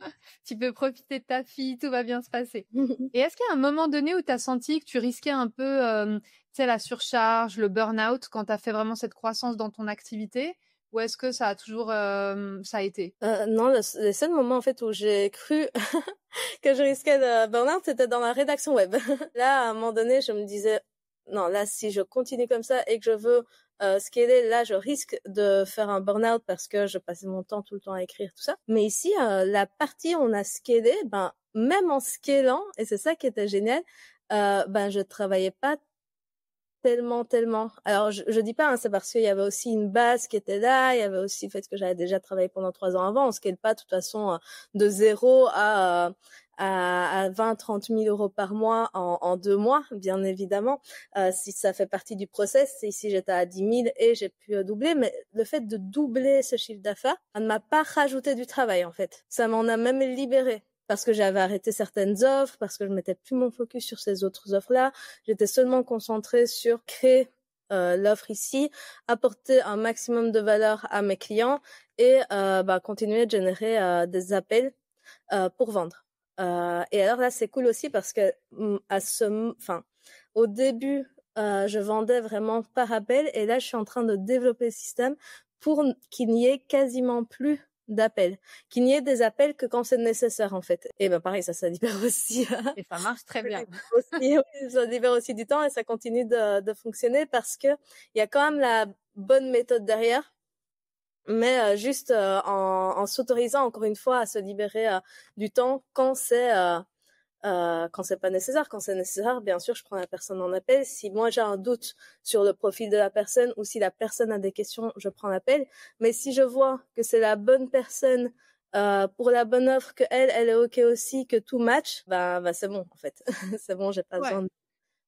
Tu peux profiter de ta fille, tout va bien se passer. Et est-ce qu'il y a un moment donné où tu as senti que tu risquais un peu la surcharge, le burn-out quand tu as fait vraiment cette croissance dans ton activité? Ou est-ce que ça a toujours ça a été? Non, les seuls moments en fait où j'ai cru que je risquais le burn-out, c'était dans la rédaction web. Là, à un moment donné, je me disais non, là, si je continue comme ça et que je veux scaler, là, je risque de faire un burn-out parce que je passais mon temps tout le temps à écrire tout ça. Mais ici, la partie où on a scalé, même en scalant, et c'est ça qui était génial, je travaillais pas tellement. Alors, je dis pas, c'est parce qu'il y avait aussi une base qui était là, il y avait aussi le fait que j'avais déjà travaillé pendant 3 ans avant. On scale pas, de toute façon, de 0 à 20-30 000 euros par mois en 2 mois, bien évidemment. Si ça fait partie du process, ici j'étais à 10 000 et j'ai pu doubler, mais le fait de doubler ce chiffre d'affaires, ça ne m'a pas rajouté du travail, en fait. Ça m'en a même libéré. Parce que j'avais arrêté certaines offres, parce que je mettais plus mon focus sur ces autres offres-là. J'étais seulement concentrée sur créer l'offre ici, apporter un maximum de valeur à mes clients et continuer de générer des appels pour vendre. Et alors là, c'est cool aussi parce que au début, je vendais vraiment par appel et là, je suis en train de développer le système pour qu'il n'y ait quasiment plus d'appels, qu'il n'y ait des appels que quand c'est nécessaire en fait. Et pareil, ça libère aussi. Et ça marche très bien. Ça libère aussi du temps et ça continue de fonctionner parce que il y a quand même la bonne méthode derrière. Mais juste en s'autorisant encore une fois à se libérer du temps quand c'est pas nécessaire. Quand c'est nécessaire, bien sûr, je prends la personne en appel. Si moi j'ai un doute sur le profil de la personne ou si la personne a des questions, je prends l'appel. Mais si je vois que c'est la bonne personne pour la bonne offre, que elle est ok aussi, que tout match, c'est bon en fait. C'est bon, j'ai pas besoin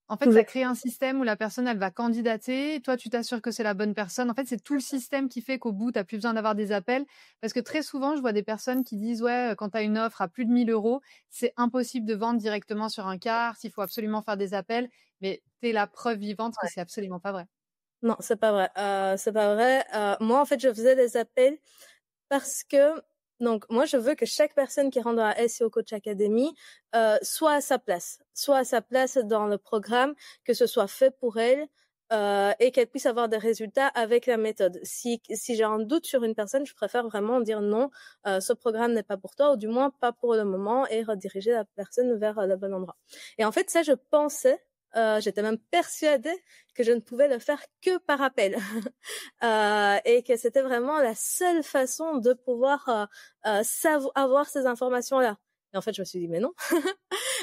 En fait, ça crée un système où la personne, elle va candidater. Toi, tu t'assures que c'est la bonne personne. En fait, c'est tout le système qui fait qu'au bout, tu n'as plus besoin d'avoir des appels. Parce que très souvent, je vois des personnes qui disent, ouais, quand tu as une offre à plus de 1 000 euros, c'est impossible de vendre directement sur un quart. Il faut absolument faire des appels. Mais tu es la preuve vivante que c'est absolument pas vrai. Non, c'est pas vrai. C'est pas vrai. Moi, en fait, je faisais des appels parce que, donc, moi, je veux que chaque personne qui rentre dans la SEO Coach Academy soit à sa place dans le programme, que ce soit fait pour elle et qu'elle puisse avoir des résultats avec la méthode. Si j'ai un doute sur une personne, je préfère vraiment dire non, ce programme n'est pas pour toi, ou du moins pas pour le moment, et rediriger la personne vers le bon endroit. Et en fait, ça, je pensais, j'étais même persuadée que je ne pouvais le faire que par appel et que c'était vraiment la seule façon de pouvoir avoir ces informations-là. Et en fait, je me suis dit, mais non.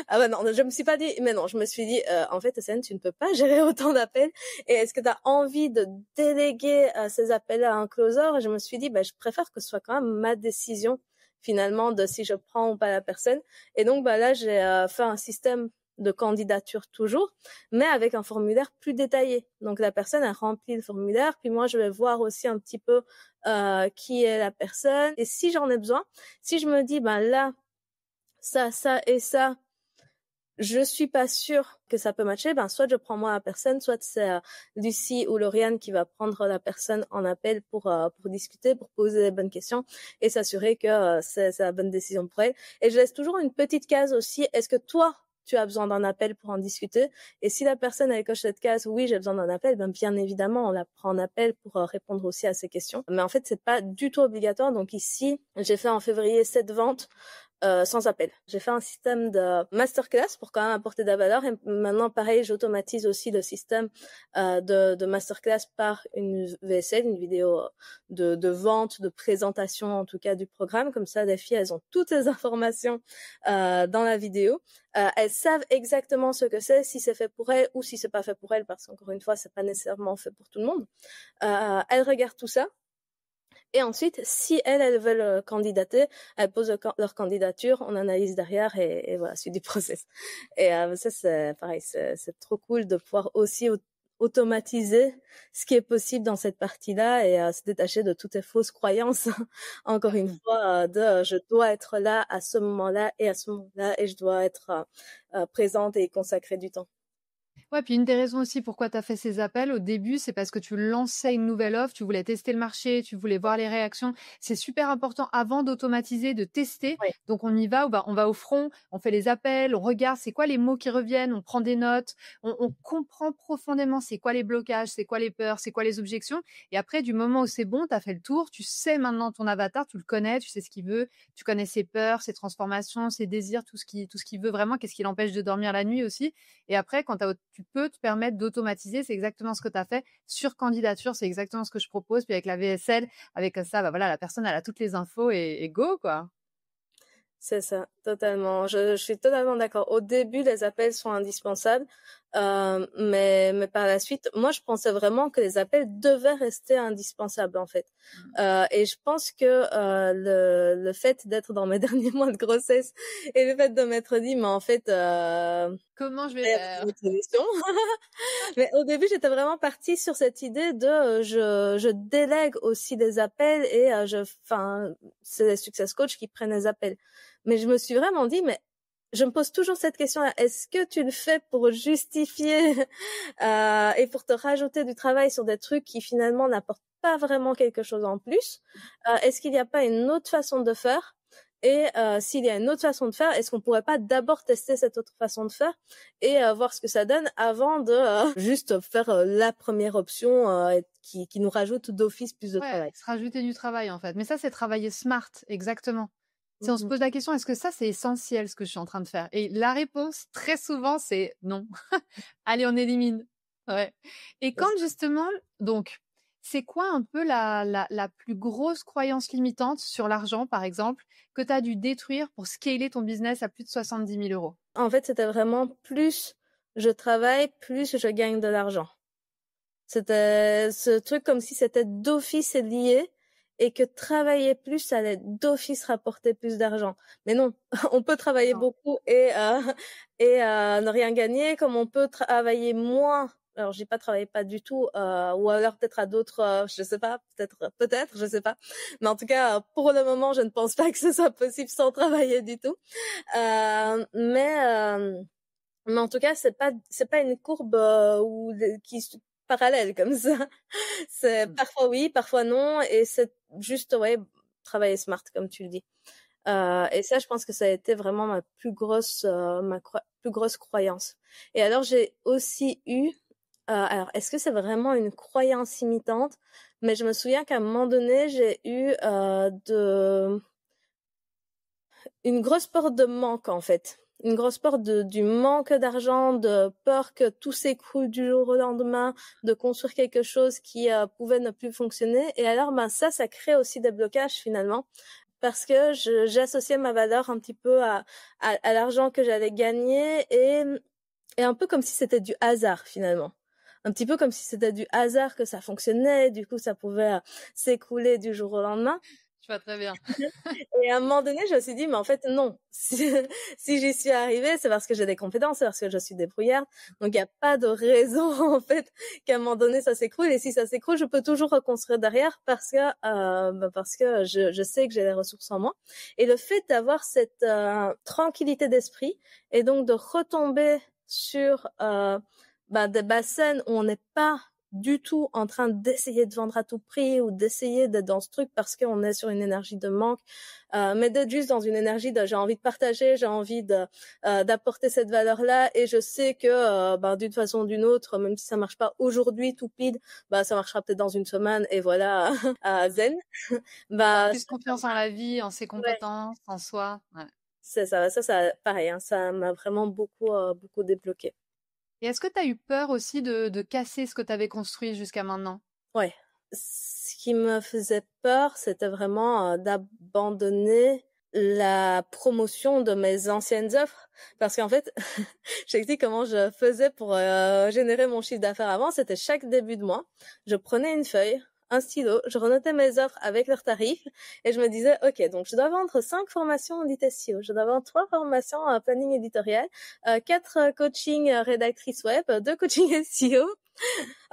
Ah bah non, je me suis pas dit, mais non, je me suis dit, en fait, Océane, tu ne peux pas gérer autant d'appels. Et est-ce que tu as envie de déléguer ces appels à un closer? Et je me suis dit, bah, je préfère que ce soit quand même ma décision, finalement, de si je prends ou pas la personne. Et donc, bah, là, j'ai fait un système de candidature toujours, mais avec un formulaire plus détaillé. Donc, la personne a rempli le formulaire, puis moi, je vais voir aussi un petit peu qui est la personne. Et si j'en ai besoin, si je me dis, ben là, ça et ça, je suis pas sûre que ça peut matcher, ben soit je prends moi la personne, soit c'est Lucie ou Lauriane qui va prendre la personne en appel pour discuter, pour poser les bonnes questions et s'assurer que c'est la bonne décision pour elle. Et je laisse toujours une petite case aussi, est-ce que toi, tu as besoin d'un appel pour en discuter? Et si la personne elle coche cette case, oui, j'ai besoin d'un appel, ben bien évidemment, on la prend en appel pour répondre aussi à ces questions. Mais en fait, c'est pas du tout obligatoire. Donc ici, j'ai fait en février 7 ventes sans appel. J'ai fait un système de masterclass pour quand même apporter de la valeur et maintenant pareil, j'automatise aussi le système de masterclass par une VSL, une vidéo de vente, de présentation en tout cas du programme. Comme ça, les filles, elles ont toutes les informations dans la vidéo. Elles savent exactement ce que c'est, si c'est fait pour elles ou si c'est pas fait pour elles, parce qu'encore une fois, c'est pas nécessairement fait pour tout le monde. Elles regardent tout ça. Et ensuite, si elles veulent candidater, elles posent leur candidature, on analyse derrière et voilà, suite du process. Et ça, c'est pareil, c'est trop cool de pouvoir aussi automatiser ce qui est possible dans cette partie-là et se détacher de toutes les fausses croyances, encore une fois, je dois être là à ce moment-là et à ce moment-là et je dois être présente et consacrer du temps. Ouais, puis une des raisons aussi pourquoi tu as fait ces appels au début, c'est parce que tu lançais une nouvelle offre, tu voulais tester le marché, tu voulais voir les réactions. C'est super important avant d'automatiser, de tester. Oui. Donc on y va, on va au front, on fait les appels, on regarde c'est quoi les mots qui reviennent, on prend des notes, on comprend profondément c'est quoi les blocages, c'est quoi les peurs, c'est quoi les objections. Et après, du moment où c'est bon, tu as fait le tour, tu sais maintenant ton avatar, tu le connais, tu sais ce qu'il veut, tu connais ses peurs, ses transformations, ses désirs, tout ce qu'il veut vraiment, qu'est-ce qui l'empêche de dormir la nuit aussi. Et après, quand tu peux te permettre d'automatiser, c'est exactement ce que tu as fait sur candidature, c'est exactement ce que je propose. Puis avec la VSL, avec ça, bah voilà, la personne elle a toutes les infos et go quoi. C'est ça, totalement. Je suis totalement d'accord. Au début, les appels sont indispensables, mais par la suite, moi, je pensais vraiment que les appels devaient rester indispensables, en fait. Et je pense que le fait d'être dans mes derniers mois de grossesse et le fait de m'être dit, mais en fait, comment je vais faire une solution. Mais au début, j'étais vraiment partie sur cette idée de je délègue aussi des appels et c'est les success coachs qui prennent les appels. Mais je me suis vraiment dit, mais je me pose toujours cette question-là. Est-ce que tu le fais pour justifier et pour te rajouter du travail sur des trucs qui finalement n'apportent pas vraiment quelque chose en plus? Est-ce qu'il n'y a pas une autre façon de faire? Et s'il y a une autre façon de faire, est-ce qu'on pourrait pas d'abord tester cette autre façon de faire et voir ce que ça donne avant de juste faire la première option qui nous rajoute d'office plus de travail. Se rajouter du travail en fait. Mais ça, c'est travailler smart, exactement. Si on se pose la question, est-ce que ça, c'est essentiel ce que je suis en train de faire? Et la réponse, très souvent, c'est non. Allez, on élimine. Ouais. Et quand justement, donc, c'est quoi un peu la plus grosse croyance limitante sur l'argent, par exemple, que tu as dû détruire pour scaler ton business à plus de 70 000 euros? En fait, c'était vraiment plus je travaille, plus je gagne de l'argent. C'était ce truc comme si c'était d'office lié et que travailler plus, ça allait d'office rapporter plus d'argent. Mais non, on peut travailler beaucoup et ne rien gagner, comme on peut travailler moins. Alors, j'ai pas travaillé pas du tout, ou alors peut-être à d'autres, je sais pas, peut-être, je sais pas. Mais en tout cas, pour le moment, je ne pense pas que ce soit possible sans travailler du tout. Mais en tout cas, c'est pas une courbe qui parallèle comme ça. C'est parfois oui, parfois non, et c'est juste travailler smart comme tu le dis. Et ça, je pense que ça a été vraiment ma plus grosse croyance. Et alors, j'ai aussi eu alors, est-ce que c'est vraiment une croyance limitante? Mais je me souviens qu'à un moment donné, j'ai eu une grosse peur de manque, en fait. Une grosse peur du manque d'argent, de peur que tout s'écroule du jour au lendemain, de construire quelque chose qui pouvait ne plus fonctionner. Et alors, ça crée aussi des blocages finalement. Parce que j'associais ma valeur un petit peu à l'argent que j'allais gagner et un peu comme si c'était du hasard finalement. Un petit peu comme si c'était du hasard que ça fonctionnait, du coup ça pouvait s'écrouler du jour au lendemain. Je vois très bien. Et à un moment donné, je me suis dit, mais en fait, non. Si j'y suis arrivée, c'est parce que j'ai des compétences, c'est parce que je suis débrouillarde. Donc, il n'y a pas de raison, en fait, qu'à un moment donné, ça s'écroule. Et si ça s'écroule, je peux toujours reconstruire derrière parce que je sais que j'ai les ressources en moi. Et le fait d'avoir cette tranquillité d'esprit et donc de retomber sur des bassins où on n'est pas du tout en train d'essayer de vendre à tout prix ou d'essayer d'être dans ce truc parce qu'on est sur une énergie de manque, mais d'être juste dans une énergie de j'ai envie de partager, j'ai envie d'apporter cette valeur-là et je sais que d'une façon ou d'une autre, même si ça marche pas aujourd'hui tout pile, ça marchera peut-être dans une semaine et voilà, zen. Plus confiance en la vie, en ses compétences, en soi. Ouais. C'est ça, pareil, hein, ça m'a vraiment beaucoup débloqué. Et est-ce que tu as eu peur aussi de casser ce que tu avais construit jusqu'à maintenant? Ouais. Ce qui me faisait peur, c'était vraiment d'abandonner la promotion de mes anciennes offres. Parce qu'en fait, j'explique comment je faisais pour générer mon chiffre d'affaires avant. C'était chaque début de mois, je prenais une feuille, un stylo, je renotais mes offres avec leurs tarifs et je me disais, ok, donc je dois vendre 5 formations en audit SEO, je dois vendre 3 formations en planning éditorial, 4 coachings rédactrices web, 2 coachings SEO.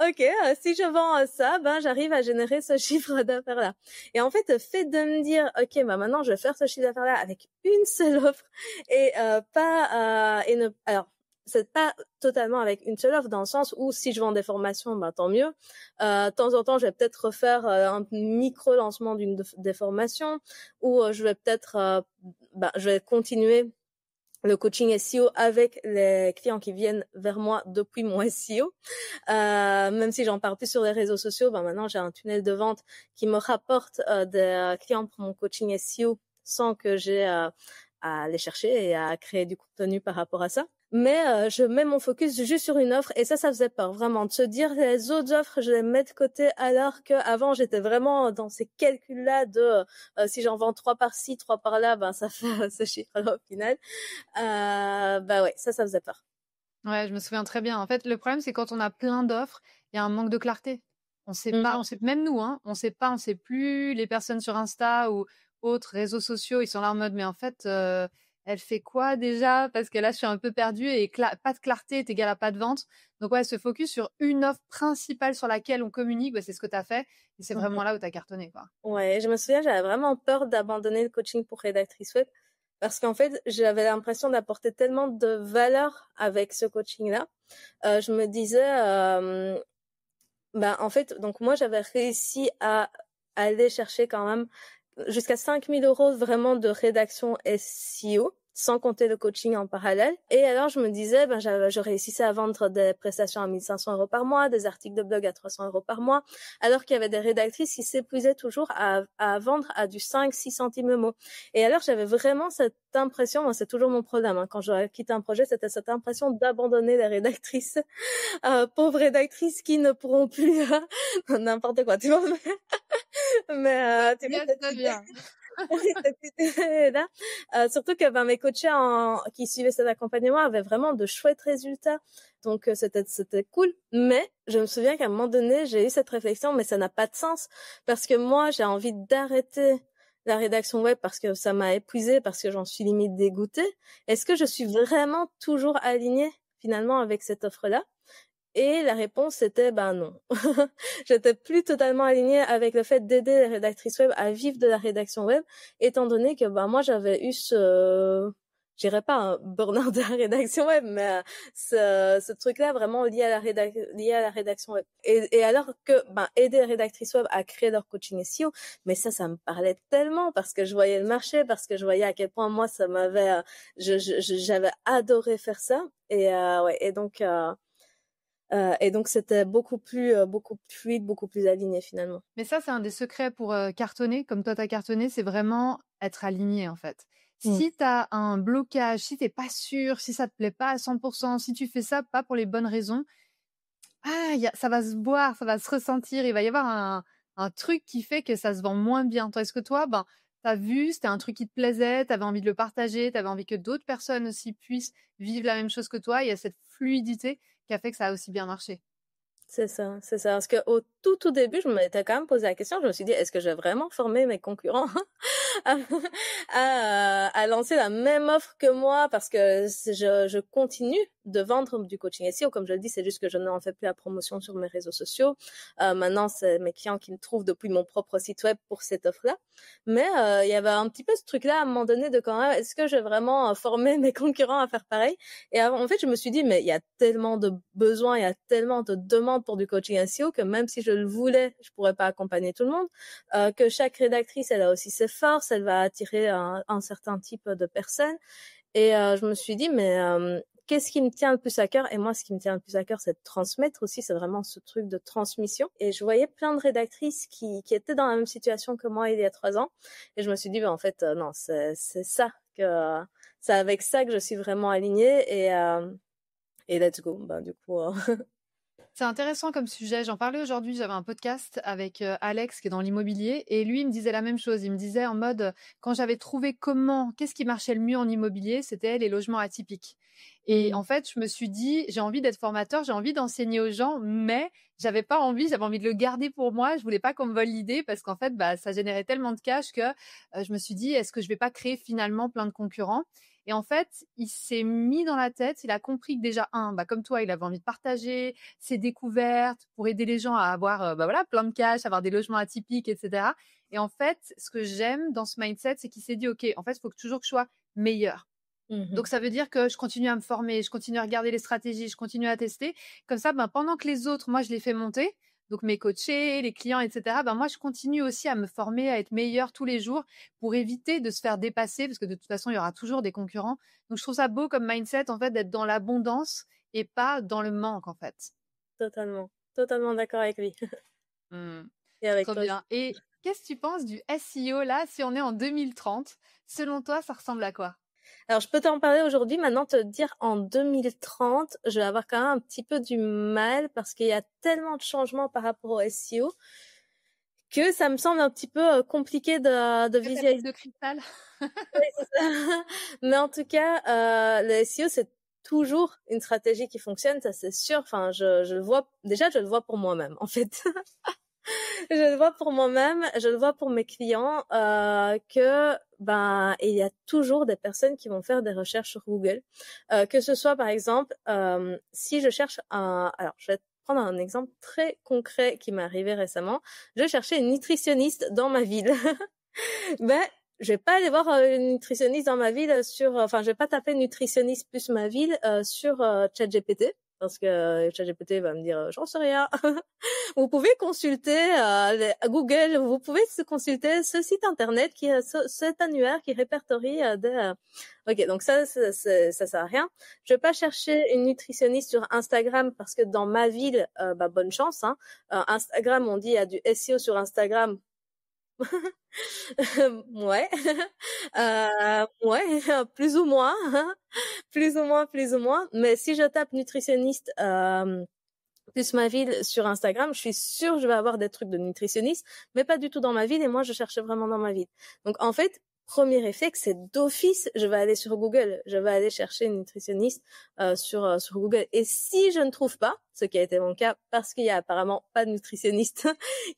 Ok, si je vends ça, j'arrive à générer ce chiffre d'affaires-là. Et en fait, le fait de me dire, ok, maintenant je vais faire ce chiffre d'affaires-là avec une seule offre et alors, c'est pas totalement avec une seule offre dans le sens où si je vends des formations, tant mieux. De temps en temps, je vais peut-être refaire un micro lancement des formations ou je vais peut-être, je vais continuer le coaching SEO avec les clients qui viennent vers moi depuis mon SEO. Même si j'en parle plus sur les réseaux sociaux, maintenant j'ai un tunnel de vente qui me rapporte des clients pour mon coaching SEO sans que j'ai à les chercher et à créer du contenu par rapport à ça. Mais je mets mon focus juste sur une offre et ça faisait peur vraiment de se dire les autres offres je les mets de côté alors qu'avant j'étais vraiment dans ces calculs-là de si j'en vends 3 par-ci, 3 par-là, ça fait ce chiffre-là au final. Ouais, ça faisait peur. Ouais, je me souviens très bien. En fait, le problème c'est quand on a plein d'offres, il y a un manque de clarté. On sait pas, on sait même nous, hein, on sait plus les personnes sur Insta ou autres réseaux sociaux, ils sont là en mode mais en fait elle fait quoi déjà? Parce que là, je suis un peu perdue et pas de clarté est égal à pas de vente. Donc ouais, se focus sur une offre principale sur laquelle on communique, c'est ce que tu as fait et c'est vraiment là où tu as cartonné, quoi. Ouais, je me souviens, j'avais vraiment peur d'abandonner le coaching pour rédactrice web parce qu'en fait, j'avais l'impression d'apporter tellement de valeur avec ce coaching-là. Je me disais, en fait, donc moi, j'avais réussi à aller chercher quand même jusqu'à 5 000 € vraiment de rédaction SEO, sans compter le coaching en parallèle. Et alors, je me disais, je réussissais à vendre des prestations à 1 500 € par mois, des articles de blog à 300 € par mois, alors qu'il y avait des rédactrices qui s'épuisaient toujours à vendre à du 5-6 centimes le mot. Et alors, j'avais vraiment cette impression, moi, c'est toujours mon problème, hein, quand je quitte un projet, c'était cette impression d'abandonner les rédactrices, pauvres rédactrices qui ne pourront plus n'importe quoi, tu vois. Mais tu vois, bien. là. Surtout que mes coachés qui suivaient cet accompagnement avaient vraiment de chouettes résultats. Donc c'était cool. Mais je me souviens qu'à un moment donné, j'ai eu cette réflexion, mais ça n'a pas de sens parce que moi, j'ai envie d'arrêter la rédaction web parce que ça m'a épuisée, parce que j'en suis limite dégoûtée. Est-ce que je suis vraiment toujours alignée finalement avec cette offre-là? Et la réponse c'était non. J'étais plus totalement alignée avec le fait d'aider les rédactrices web à vivre de la rédaction web, étant donné que moi j'avais eu je dirais pas un burn-out de la rédaction web, mais ce truc-là vraiment lié à la rédaction web. Et alors que aider les rédactrices web à créer leur coaching SEO, mais ça me parlait tellement parce que je voyais le marché, parce que je voyais à quel point moi ça m'avait, j'avais adoré faire ça. Et donc c'était beaucoup plus fluide, beaucoup plus aligné finalement. Mais ça, c'est un des secrets pour cartonner, comme toi t'as cartonné, c'est vraiment être aligné en fait. Si t'as un blocage, si t'es pas sûr, si ça te plaît pas à 100%, si tu fais ça pas pour les bonnes raisons, ça va se boire, ça va se ressentir, il va y avoir un truc qui fait que ça se vend moins bien. Toi, est-ce que toi, t'as vu, c'était un truc qui te plaisait, t'avais envie de le partager, t'avais envie que d'autres personnes aussi puissent vivre la même chose que toi, il y a cette fluidité qui a fait que ça a aussi bien marché. C'est ça. Parce que au tout début, je m'étais quand même posé la question. Je me suis dit, est-ce que je vais vraiment former mes concurrents à lancer la même offre que moi? Parce que je continue de vendre du coaching SEO. Comme je le dis, c'est juste que je n'en fais plus la promotion sur mes réseaux sociaux. Maintenant, c'est mes clients qui me trouvent depuis mon propre site web pour cette offre-là. Mais il y avait un petit peu ce truc-là à un moment donné de quand même, est-ce que je vais vraiment former mes concurrents à faire pareil? Et en fait, je me suis dit, mais il y a tellement de besoins, il y a tellement de demandes pour du coaching SEO que même si je le voulais, je pourrais pas accompagner tout le monde. Que chaque rédactrice, elle a aussi ses forces, elle va attirer un certain type de personnes. Et je me suis dit, mais qu'est-ce qui me tient le plus à cœur? Et moi, ce qui me tient le plus à cœur, c'est de transmettre aussi. C'est vraiment ce truc de transmission. Et je voyais plein de rédactrices qui étaient dans la même situation que moi il y a 3 ans. Et je me suis dit, en fait, non, c'est ça que c'est avec ça que je suis vraiment alignée. Et let's go. Du coup. C'est intéressant comme sujet. J'en parlais aujourd'hui. J'avais un podcast avec Alex qui est dans l'immobilier et lui, il me disait la même chose. Il me disait en mode, quand j'avais trouvé qu'est-ce qui marchait le mieux en immobilier, c'était les logements atypiques. Et en fait, je me suis dit, j'ai envie d'être formateur, j'ai envie d'enseigner aux gens, mais j'avais envie de le garder pour moi. Je voulais pas qu'on me vole l'idée parce qu'en fait, ça générait tellement de cash que je me suis dit, est-ce que je vais pas créer finalement plein de concurrents? Et en fait, il s'est mis dans la tête, il a compris que déjà, comme toi, il avait envie de partager ses découvertes pour aider les gens à avoir plein de cash, avoir des logements atypiques, etc. Et en fait, ce que j'aime dans ce mindset, c'est qu'il s'est dit, OK, en fait, il faut toujours que je sois meilleur. Donc, ça veut dire que je continue à me former, je continue à regarder les stratégies, je continue à tester. Comme ça, pendant que les autres, moi, je les fais monter, donc mes coachés, les clients, etc., moi, je continue aussi à me former, à être meilleure tous les jours pour éviter de se faire dépasser parce que de toute façon, il y aura toujours des concurrents. Donc, je trouve ça beau comme mindset, en fait, d'être dans l'abondance et pas dans le manque, en fait. Totalement d'accord avec lui. Et avec trop toi bien. Et qu'est-ce que tu penses du SEO là, si on est en 2030? Selon toi, ça ressemble à quoi? Alors, je peux t'en parler aujourd'hui. Maintenant, te dire en 2030, je vais avoir quand même un petit peu du mal parce qu'il y a tellement de changements par rapport au SEO que ça me semble un petit peu compliqué de visualiser. De cristal. Mais en tout cas, le SEO, c'est toujours une stratégie qui fonctionne, ça c'est sûr. Enfin, je le vois, déjà, je le vois pour moi-même, en fait. Je le vois pour moi-même, je le vois pour mes clients, que il y a toujours des personnes qui vont faire des recherches sur Google, que ce soit par exemple si je cherche alors je vais prendre un exemple très concret qui m'est arrivé récemment. Je cherchais une nutritionniste dans ma ville. Je vais pas aller voir une nutritionniste dans ma ville je vais pas taper nutritionniste plus ma ville sur ChatGPT. Parce que ChatGPT va me dire, j'en sais rien. Vous pouvez consulter Google, vous pouvez consulter ce site internet qui a cet annuaire qui répertorie Ok, donc ça sert à rien. Je vais pas chercher une nutritionniste sur Instagram parce que dans ma ville, bonne chance. Instagram, on dit il y a du SEO sur Instagram. Ouais, plus ou moins, plus ou moins. Mais si je tape nutritionniste plus ma ville sur Instagram, je suis sûre que je vais avoir des trucs de nutritionniste, mais pas du tout dans ma ville. Et moi, je cherchais vraiment dans ma ville. Donc, en fait, premier réflexe, c'est d'office, je vais aller sur Google. Je vais aller chercher une nutritionniste sur Google. Et si je ne trouve pas, ce qui a été mon cas, parce qu'il y a apparemment pas de nutritionniste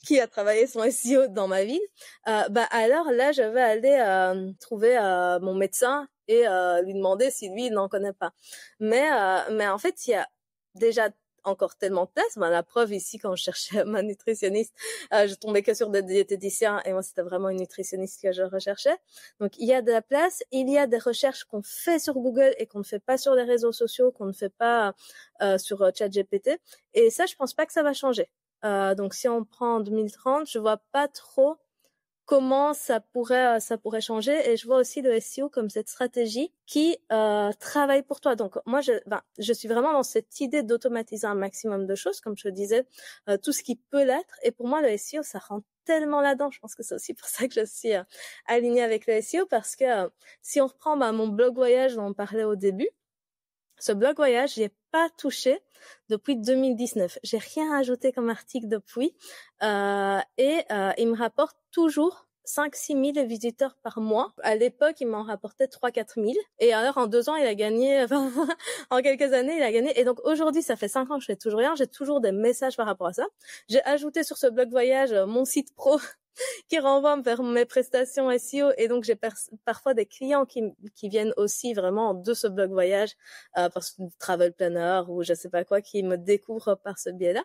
qui a travaillé son SEO dans ma ville, alors là, je vais aller trouver mon médecin et lui demander si lui, il n'en connaît pas. Mais en fait, il y a déjà encore tellement de tests. La preuve ici, quand je cherchais ma nutritionniste, je tombais que sur des diététiciens et moi, c'était vraiment une nutritionniste que je recherchais. Donc, il y a de la place. Il y a des recherches qu'on fait sur Google et qu'on ne fait pas sur les réseaux sociaux, qu'on ne fait pas sur ChatGPT. Et ça, je pense pas que ça va changer. Donc, si on prend en 2030, je vois pas trop comment ça pourrait changer. Et je vois aussi le SEO comme cette stratégie qui travaille pour toi. Donc moi je suis vraiment dans cette idée d'automatiser un maximum de choses, comme je disais, tout ce qui peut l'être. Et pour moi le SEO ça rentre tellement là-dedans. Je pense que c'est aussi pour ça que je suis alignée avec le SEO, parce que si on reprend mon blog voyage dont on parlait au début, ce blog voyage, j'ai pas touché depuis 2019. J'ai rien ajouté comme article depuis. Il me rapporte toujours 5-6 000 visiteurs par mois. À l'époque, il m'en rapportait 3-4 000. Et alors, en 2 ans, il a gagné, en quelques années, il a gagné. Et donc, aujourd'hui, ça fait 5 ans que je fais toujours rien. J'ai toujours des messages par rapport à ça. J'ai ajouté sur ce blog voyage mon site pro qui renvoie vers mes prestations SEO. Et donc, j'ai parfois des clients qui viennent aussi vraiment de ce blog voyage, parce que travel planner ou je sais pas quoi, qui me découvrent par ce biais-là.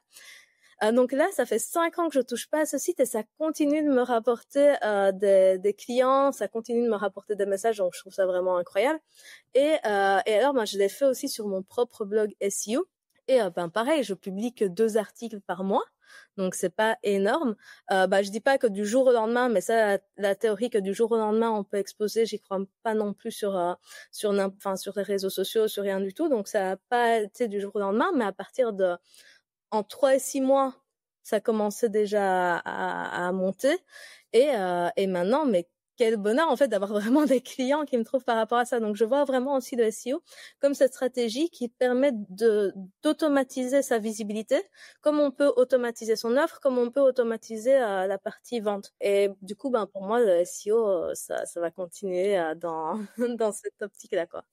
Donc là, ça fait 5 ans que je touche pas à ce site et ça continue de me rapporter des clients, ça continue de me rapporter des messages, donc je trouve ça vraiment incroyable. Et alors, je l'ai fait aussi sur mon propre blog SEO. Et pareil, je publie que 2 articles par mois, donc c'est pas énorme. Je dis pas que du jour au lendemain, mais ça, la théorie que du jour au lendemain on peut exploser, j'y crois pas non plus sur les réseaux sociaux, sur rien du tout. Donc ça a pas été du jour au lendemain, mais à partir de en 3 et 6 mois, ça commençait déjà à monter. Et maintenant, mais quel bonheur en fait d'avoir vraiment des clients qui me trouvent par rapport à ça. Donc je vois vraiment aussi le SEO comme cette stratégie qui permet d'automatiser sa visibilité, comme on peut automatiser son offre, comme on peut automatiser la partie vente. Et du coup, pour moi, le SEO, ça va continuer dans dans cette optique-là, quoi.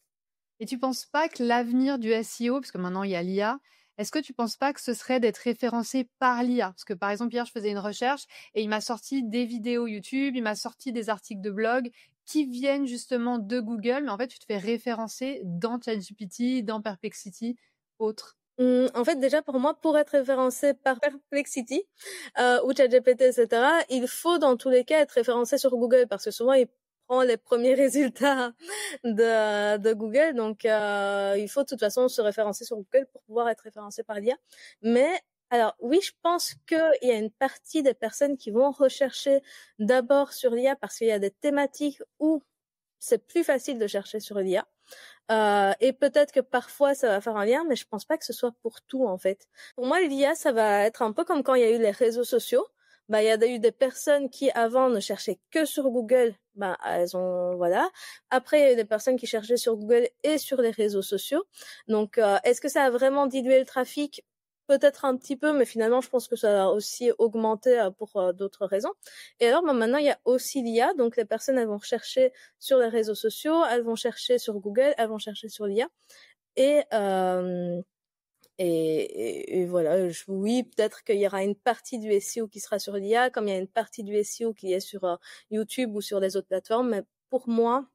Et tu penses pas que l'avenir du SEO, parce que maintenant il y a l'IA, est-ce que tu penses pas que ce serait d'être référencé par l'IA? Parce que par exemple, hier, je faisais une recherche et il m'a sorti des vidéos YouTube, il m'a sorti des articles de blog qui viennent justement de Google, mais en fait, tu te fais référencer dans ChatGPT, dans Perplexity, autres. En fait, déjà pour moi, pour être référencé par Perplexity ou ChatGPT, etc., il faut dans tous les cas être référencé sur Google, parce que souvent il prend les premiers résultats de Google. Donc il faut de toute façon se référencer sur Google pour pouvoir être référencé par l'IA. Mais alors oui, je pense qu'il y a une partie des personnes qui vont rechercher d'abord sur l'IA parce qu'il y a des thématiques où c'est plus facile de chercher sur l'IA. Et peut-être que parfois ça va faire un lien, mais je pense pas que ce soit pour tout en fait. Pour moi, l'IA, ça va être un peu comme quand il y a eu les réseaux sociaux. Il y a eu des personnes qui avant ne cherchaient que sur Google. Elles ont, voilà. Après, il y a eu des personnes qui cherchaient sur Google et sur les réseaux sociaux. Donc, est-ce que ça a vraiment dilué le trafic? Peut-être un petit peu, mais finalement, je pense que ça a aussi augmenté pour d'autres raisons. Et alors, maintenant, il y a aussi l'IA. Donc, les personnes, elles vont chercher sur les réseaux sociaux, elles vont chercher sur Google, elles vont chercher sur l'IA. Et voilà, oui, peut-être qu'il y aura une partie du SEO qui sera sur l'IA, comme il y a une partie du SEO qui est sur YouTube ou sur les autres plateformes. Mais pour moi,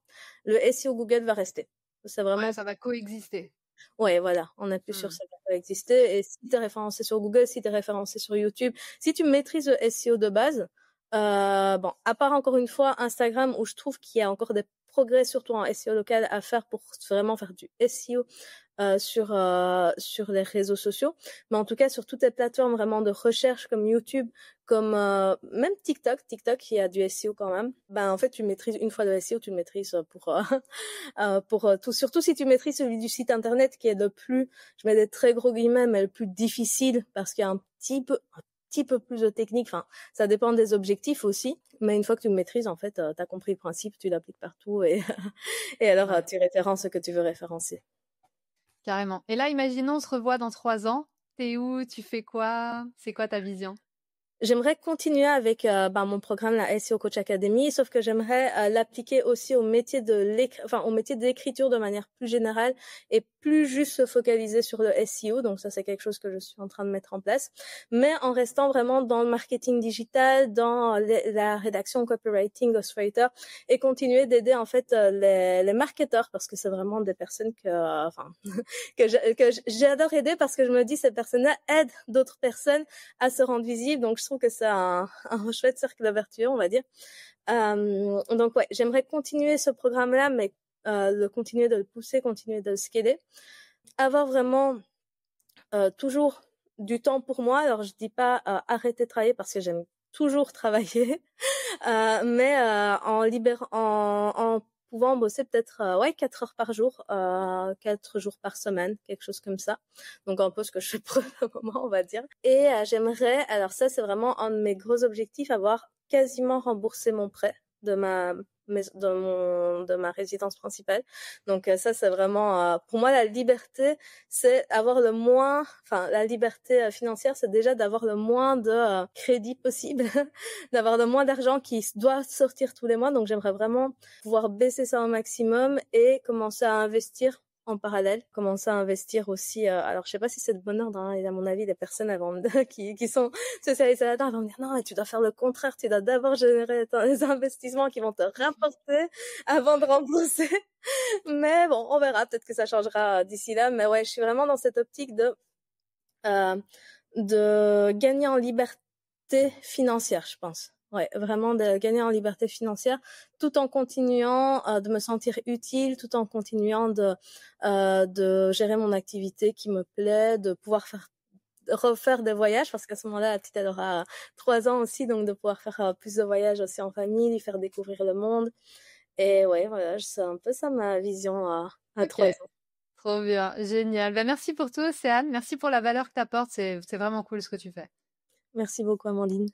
le SEO Google va rester. C'est vraiment... Ouais, ça va coexister. Ouais, voilà, on appuie sur ça qui peut exister. Et si tu es référencé sur Google, si tu es référencé sur YouTube, si tu maîtrises le SEO de base, à part encore une fois Instagram, où je trouve qu'il y a encore des progrès, surtout en SEO local, à faire pour vraiment faire du SEO sur les réseaux sociaux. Mais en tout cas, sur toutes les plateformes vraiment de recherche comme YouTube, comme même TikTok, il y a du SEO quand même. En fait, tu maîtrises une fois le SEO, tu le maîtrises pour tout. Surtout si tu maîtrises celui du site internet qui est le plus, je mets des très gros guillemets, mais le plus difficile parce qu'il y a un petit peu plus de technique. Enfin, ça dépend des objectifs aussi. Mais une fois que tu le maîtrises, en fait, tu as compris le principe, tu l'appliques partout et alors tu références ce que tu veux référencer. Carrément. Et là, imaginons, on se revoit dans 3 ans. T'es où? Tu fais quoi? C'est quoi ta vision? J'aimerais continuer avec mon programme, la SEO Coach Academy, sauf que j'aimerais l'appliquer aussi au métier au métier d'écriture de manière plus générale et plus juste se focaliser sur le SEO. Donc ça, c'est quelque chose que je suis en train de mettre en place, mais en restant vraiment dans le marketing digital, dans la rédaction, copywriting, ghostwriter, et continuer d'aider en fait les marketeurs, parce que c'est vraiment des personnes que j'adore aider, parce que je me dis ces personnes-là aident d'autres personnes à se rendre visibles. Donc je trouve que c'est un chouette cercle vertueux, on va dire. Donc ouais, j'aimerais continuer ce programme-là, mais continuer de le pousser, continuer de le scaler. Avoir vraiment toujours du temps pour moi. Alors je dis pas arrêter de travailler, parce que j'aime toujours travailler, mais en pouvant bosser peut-être 4 heures par jour, 4 jours par semaine, quelque chose comme ça. Donc un peu ce que je fais pour le moment, on va dire. Et j'aimerais, alors ça c'est vraiment un de mes gros objectifs, avoir quasiment remboursé mon prêt de ma résidence principale. Donc ça c'est vraiment pour moi la liberté, c'est avoir la liberté financière, c'est déjà d'avoir le moins de crédit possible, d'avoir le moins d'argent qui doit sortir tous les mois. Donc j'aimerais vraiment pouvoir baisser ça au maximum et commencer à investir en parallèle, commencer à investir aussi. Alors je sais pas si c'est de bon ordre, hein, et à mon avis les personnes qui sont spécialisées là-dedans vont me dire non, mais tu dois faire le contraire, tu dois d'abord générer des investissements qui vont te rapporter avant de rembourser. Mais bon, on verra, peut-être que ça changera d'ici là. Mais ouais, je suis vraiment dans cette optique de gagner en liberté financière, je pense. Ouais, vraiment de gagner en liberté financière, tout en continuant de me sentir utile, tout en continuant de gérer mon activité qui me plaît, de pouvoir refaire des voyages, parce qu'à ce moment-là, la petite, elle aura 3 ans aussi, donc de pouvoir faire plus de voyages aussi en famille, lui faire découvrir le monde. Et ouais, voilà, c'est un peu ça ma vision à Ok, 3 ans. trop bien, génial. Bah, merci pour tout, Océane. Merci pour la valeur que tu apportes. C'est vraiment cool ce que tu fais. Merci beaucoup, Amandine.